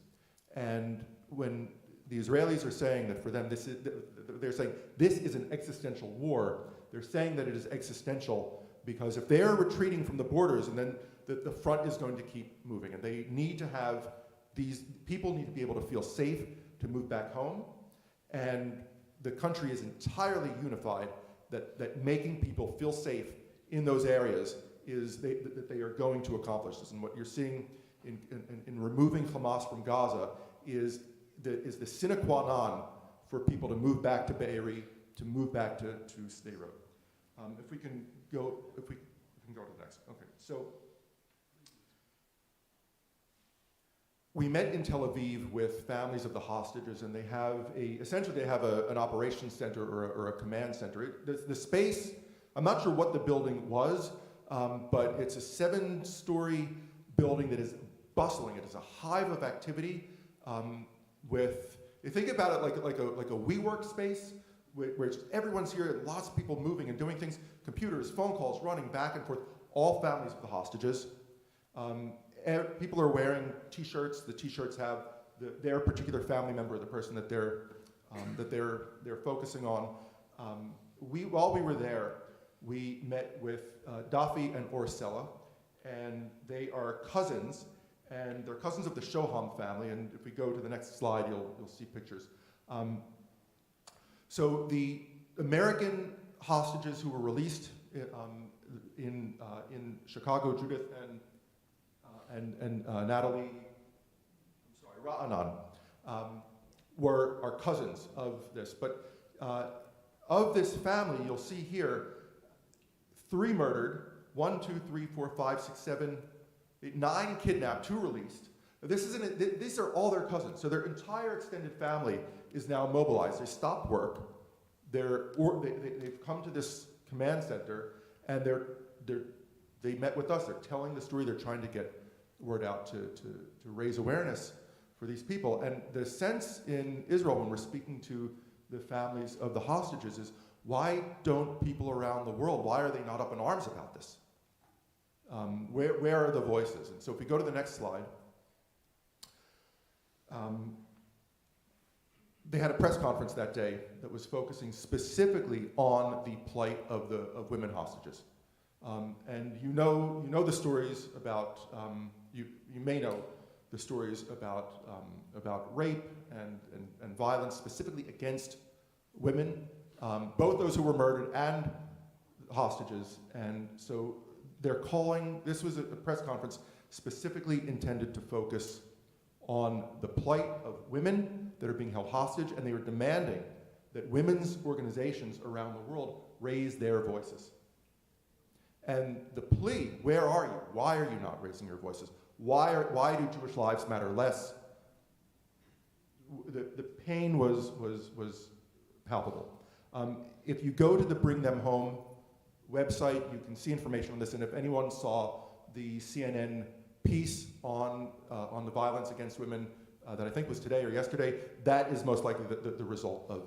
And when the Israelis are saying that for them they're saying this is an existential war, they're saying that it is existential because if they're retreating from the borders, and then the front is going to keep moving, and they need to have these people need to be able to feel safe to move back home, and the country is entirely unified that making people feel safe in those areas is that they are going to accomplish this. And what you're seeing in removing Hamas from Gaza is the sine qua non for people to move back to Be'eri, to move back to Sderot. If we can go to the next. Okay, so we met in Tel Aviv with families of the hostages, and they have essentially an operations center or a command center. The space, I'm not sure what the building was, but it's a 7-story building that is bustling. It is a hive of activity. You think about it like a WeWork space, where everyone's here, lots of people moving and doing things, computers, phone calls running back and forth, all families of the hostages. People are wearing T-shirts. The T-shirts have their particular family member, the person that they're focusing on. While we were there, we met with Dafi and Orcella, and they are cousins, and they're cousins of the Shoham family. And if we go to the next slide, you'll see pictures. So the American hostages who were released in Chicago, Judith and Natalie, Ra'anan, are cousins of this. But of this family, you'll see here, 3 murdered, 1, 2, 3, 4, 5, 6, 7, 8, 9 kidnapped, 2 released. These are all their cousins. So their entire extended family is now mobilized. They stopped work. They've come to this command center, and they met with us. They're telling the story. They're trying to get word out to raise awareness for these people. And the sense in Israel when we're speaking to the families of the hostages is, why don't people around the world, why are they not up in arms about this? Where are the voices? And so if we go to the next slide, they had a press conference that day that was focusing specifically on the plight of women hostages. And you know the stories about, you may know the stories about rape and violence specifically against women, both those who were murdered and hostages. And so this was a press conference specifically intended to focus on the plight of women that are being held hostage, and they were demanding that women's organizations around the world raise their voices. And the plea, where are you? Why are you not raising your voices? Why do Jewish lives matter less? The pain was palpable. If you go to the Bring Them Home website, you can see information on this, and if anyone saw the CNN piece on the violence against women that I think was today or yesterday, that is most likely the result of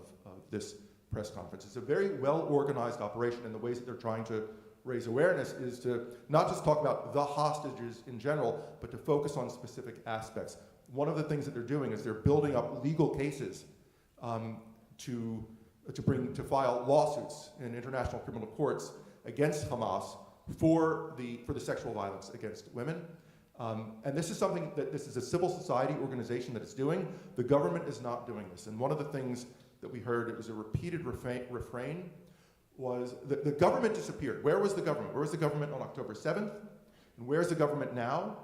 this press conference. It's a very well-organized operation in the ways that they're trying to raise awareness is to not just talk about the hostages in general, but to focus on specific aspects. One of the things that they're doing is they're building up legal cases to file lawsuits in international criminal courts against Hamas for the sexual violence against women. And this is something that this is a civil society organization that is doing. The government is not doing this. And one of the things that we heard, it was a repeated refrain, was that the government disappeared. Where was the government? Where was the government on October 7th? And where's the government now?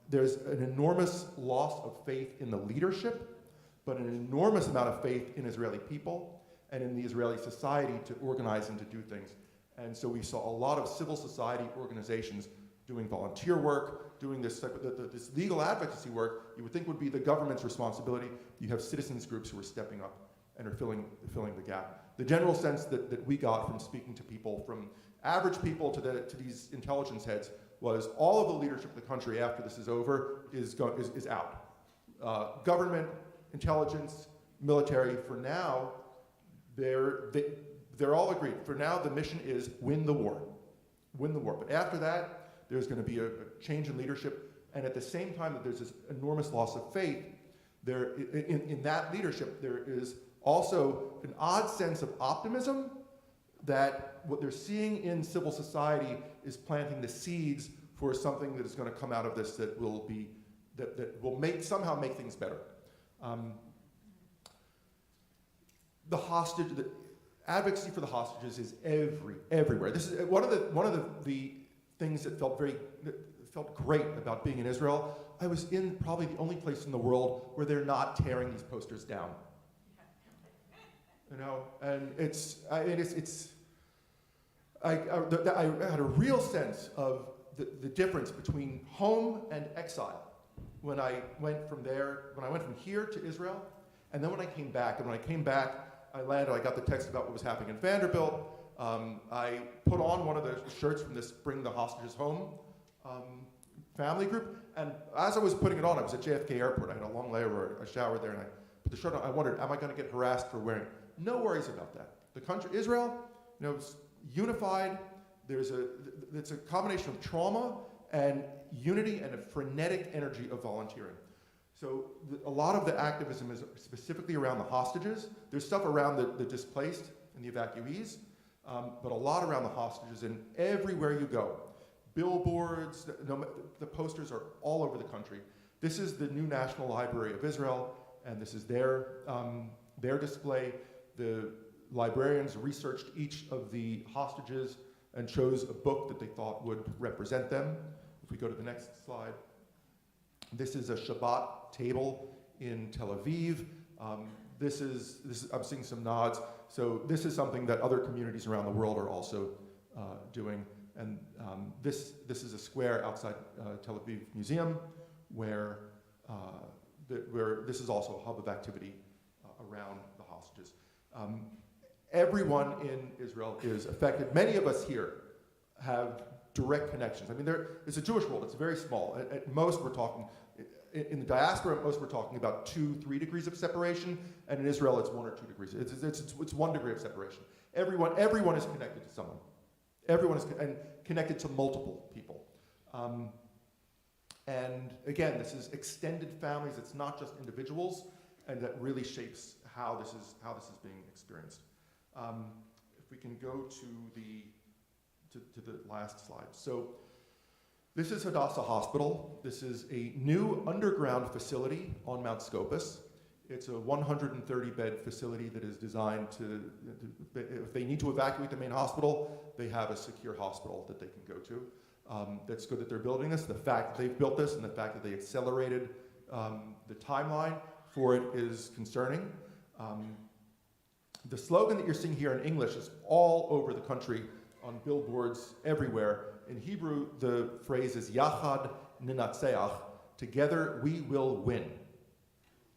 There's an enormous loss of faith in the leadership, but an enormous amount of faith in Israeli people and in the Israeli society to organize and to do things. And so we saw a lot of civil society organizations doing volunteer work, doing this type of, this legal advocacy work you would think would be the government's responsibility. You have citizens groups who are stepping up and are filling the gap. The general sense that we got from speaking to people, from average people to these intelligence heads, was all of the leadership of the country after this is over is out. Government, intelligence, military, for now, they're all agreed. For now, the mission is win the war. Win the war. But after that, there's going to be a change in leadership. And at the same time that there's this enormous loss of faith, in that leadership, there is also an odd sense of optimism that what they're seeing in civil society is planting the seeds for something that is going to come out of this that will somehow make things better. The advocacy for the hostages is everywhere. This is one of the things that felt great about being in Israel. I was in probably the only place in the world where they're not tearing these posters down. You know, and I had a real sense of the difference between home and exile when I went from here to Israel, and then when I came back. And when I came back, I landed, I got the text about what was happening in Vanderbilt. I put on one of the shirts from this Bring the Hostages Home family group, and as I was putting it on, I was at JFK Airport. I had a long layover, I showered there, and I put the shirt on. I wondered, am I going to get harassed for wearing it? No worries about that. The country, Israel, is unified. It's a combination of trauma and unity and a frenetic energy of volunteering. So a lot of the activism is specifically around the hostages. There's stuff around the displaced and the evacuees, but a lot around the hostages, and everywhere you go. Billboards, the posters are all over the country. This is the new National Library of Israel, and this is their display. The librarians researched each of the hostages and chose a book that they thought would represent them. If we go to the next slide. This is a Shabbat table in Tel Aviv. This is I'm seeing some nods. So this is something that other communities around the world are also doing. And this is a square outside Tel Aviv Museum where this is also a hub of activity around the hostages. Everyone in Israel is affected. Many of us here have direct connections. I mean, it's a Jewish world. It's very small. At most, we're talking, in the diaspora, at most, we're talking about 2-3 degrees of separation, and in Israel, it's 1 or 2 degrees. It's 1 degree of separation. Everyone is connected to someone. Everyone is connected to multiple people. And again, this is extended families. It's not just individuals, and that really shapes how this is being experienced. If we can go to the last slide. So this is Hadassah Hospital. This is a new underground facility on Mount Scopus. It's a 130-bed facility that is designed if they need to evacuate the main hospital, they have a secure hospital that they can go to. That's good that they're building this. The fact that they've built this and the fact that they accelerated the timeline for it is concerning. The slogan that you're seeing here in English is all over the country on billboards everywhere. In Hebrew, the phrase is Yachad Ninatseach, together we will win.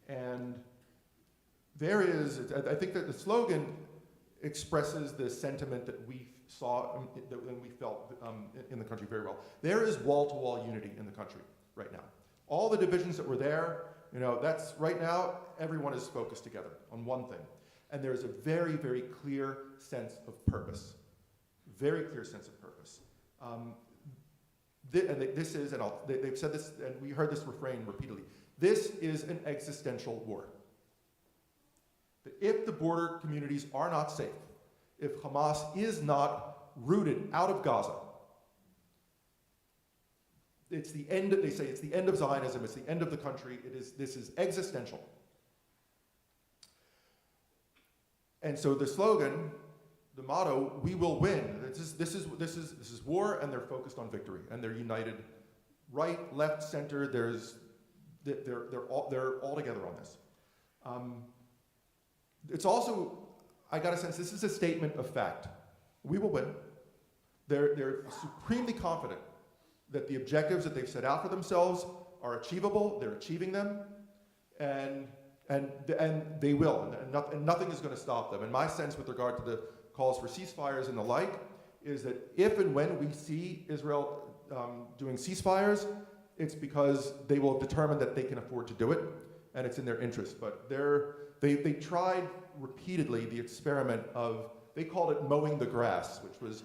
And I think that the slogan expresses the sentiment that we saw, that we felt in the country very well. There is wall-to-wall unity in the country right now. All the divisions that were there, that's right now, everyone is focused together on one thing. And there's a very, very clear sense of purpose. very clear sense of purpose. They've said this, and we heard this refrain repeatedly. This is an existential war. If the border communities are not safe, if Hamas is not rooted out of Gaza, it's the end. They say it's the end of Zionism. It's the end of the country. This is existential. And so the slogan, the motto, "We will win." This is war, and they're focused on victory, and they're united, right, left, center. They're all together on this. It's also, I got a sense, this is a statement of fact. We will win. They're supremely confident that the objectives that they've set out for themselves are achievable. They're achieving them, and they will, and nothing is going to stop them. And my sense with regard to the calls for ceasefires and the like is that if and when we see Israel doing ceasefires, it's because they will determine that they can afford to do it, and it's in their interest. But they tried repeatedly the experiment of, they called it mowing the grass, which was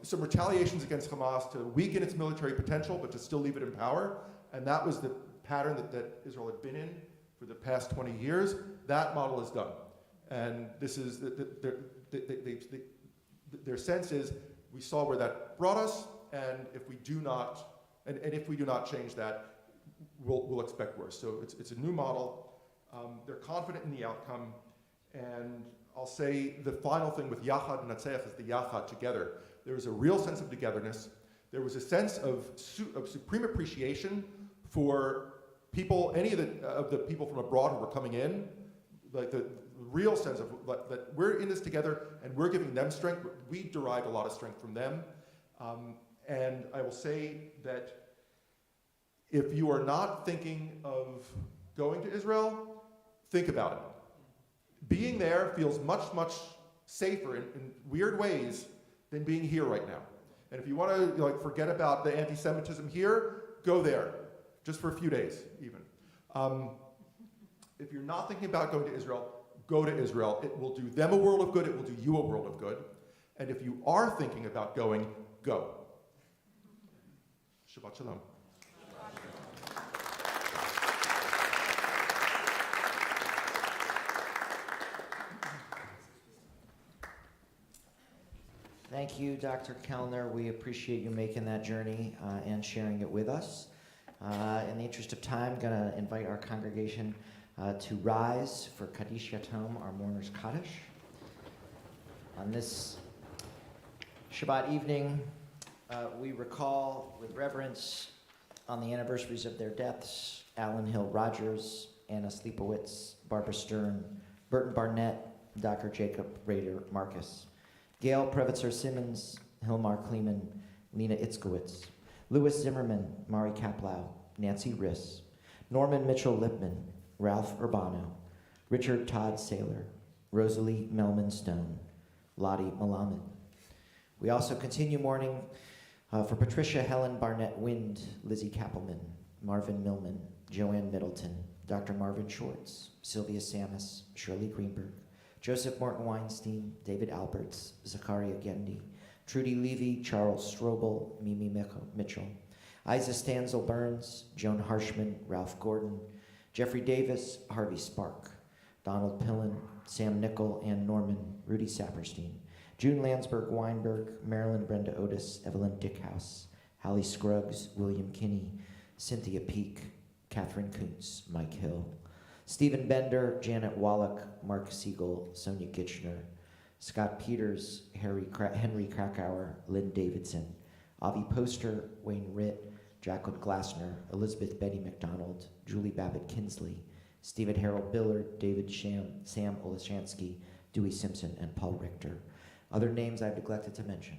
some retaliations against Hamas to weaken its military potential, but to still leave it in power. And that was the pattern that Israel had been in for the past 20 years. That model is done. And this is, their sense is, we saw where that brought us, and if we do not, and if we do not change that, we'll expect worse. So it's a new model. They're confident in the outcome, and I'll say the final thing with Yachad and Natseach is the Yachad, together. There was a real sense of togetherness. There was a sense of supreme appreciation for people, any of the people from abroad who were coming in, like the real sense of that we're in this together and we're giving them strength. We derived a lot of strength from them. And I will say that if you are not thinking of going to Israel, think about it. Being there feels much, much safer in weird ways than being here right now. And if you want to forget about the anti-Semitism here, go there, just for a few days even. If you're not thinking about going to Israel, go to Israel. It will do them a world of good. It will do you a world of good. And if you are thinking about going, go. Shabbat Shalom. Thank you, Dr. Kellner. We appreciate you making that journey and sharing it with us. In the interest of time, I'm going to invite our congregation to rise for Kaddish Yatom, our mourner's Kaddish. On this Shabbat evening, we recall with reverence on the anniversaries of their deaths, Alan Hill Rogers, Anna Sleepowitz, Barbara Stern, Burton Barnett, Dr. Jacob Rader Marcus, Gail Previtzer Simmons, Hilmar Kleeman, Lena Itzkowitz, Louis Zimmerman, Mari Kaplow, Nancy Riss, Norman Mitchell Lipman, Ralph Urbano, Richard Todd Saylor, Rosalie Melman Stone, Lottie Malamed. We also continue mourning for Patricia Helen Barnett Wind, Lizzie Kappelman, Marvin Millman, Joanne Middleton, Dr. Marvin Schwartz, Sylvia Samus, Shirley Greenberg, Joseph Morton Weinstein, David Alberts, Zachariah Gendy, Trudy Levy, Charles Strobel, Mimi Mitchell, Isa Stanzel Burns, Joan Harshman, Ralph Gordon, Jeffrey Davis, Harvey Spark, Donald Pillen, Sam Nickel, Ann Norman, Rudy Saperstein, June Landsberg Weinberg, Marilyn Brenda Otis, Evelyn Dickhouse, Hallie Scruggs, William Kinney, Cynthia Peak, Catherine Kuntz, Mike Hill, Stephen Bender, Janet Wallach, Mark Siegel, Sonia Kitchener, Scott Peters, Henry Krakauer, Lynn Davidson, Avi Poster, Wayne Ritt, Jacqueline Glassner, Elizabeth Betty McDonald, Julie Babbitt Kinsley, Stephen Harold Billard, David Sham, Sam Olashansky, Dewey Simpson, and Paul Richter. Other names I've neglected to mention.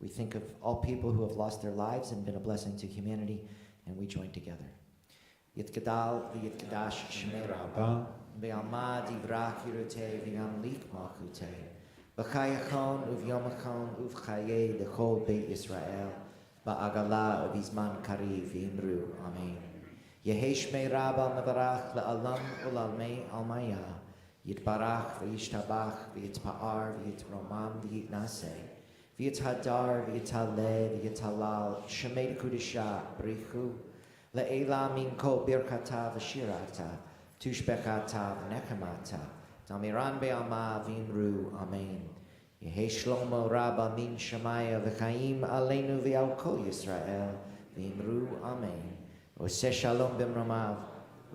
We think of all people who have lost their lives and been a blessing to humanity, and we join together. Yitgadal v'yitgadash shmei Rabbah, v'yamad yivrach yirutei v'yamlik malchutei, v'chayachon uv'yomachon uv'chayei l'chol Beit Yisrael, ba'agala v'izman kariv v'imru. Amen. Yeheshme Rabba Mevarach La'alam Ulalme Almaya. Yitbarach v'yishtabach v'yitpa'ar v'yitromam v'yitnaseh. V'yithadar v'yitale v'yitalal. Shemei Kudisha Brichu. Le'ela min kol birkata v'shirata. Tushbechata v'nechamata. Tamiran be'alma v'imru. Amen. Yehi Shlomo Rabba min Shemaya v'chaim aleinu v'al kol Yisrael. V'imru. Amen. Oseh shalom b'mromav.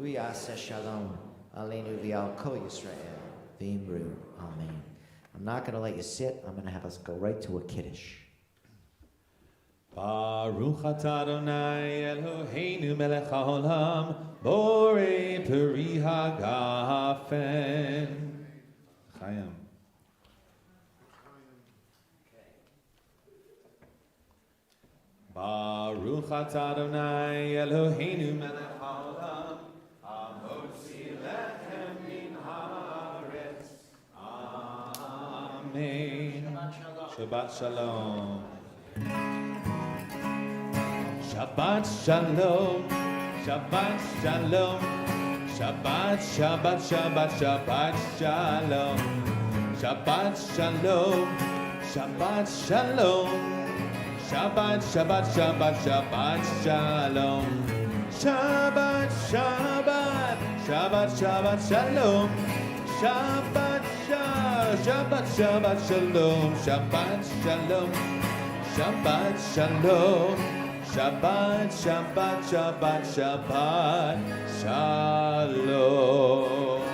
Uyaseh shalom. Aleinu v'al kol Yisrael. V'imru. Amen. I'm not going to let you sit. I'm going to have us go right to a kiddush. Baruch atah Adonai Eloheinu melech haolam borei peri hagafen. Chaim. Baruch atah Adonai Eloheinu melech haolam hamotzi lechem min haaretz. Amen. Shabbat shalom. Shabbat shalom, Shabbat shalom, Shabbat, Shabbat, Shabbat, Shabbat shalom, Shabbat shalom, Shabbat shalom, Shabbat, Shabbat, Shabbat, Shabbat shalom, Shabbat, Shabbat, Shabbat, Shabbat shalom, Shabbat, Shabbat, Shabbat shalom, Shabbat shalom, Shabbat shalom. Shabbat, Shabbat, Shabbat, Shabbat, Shalom.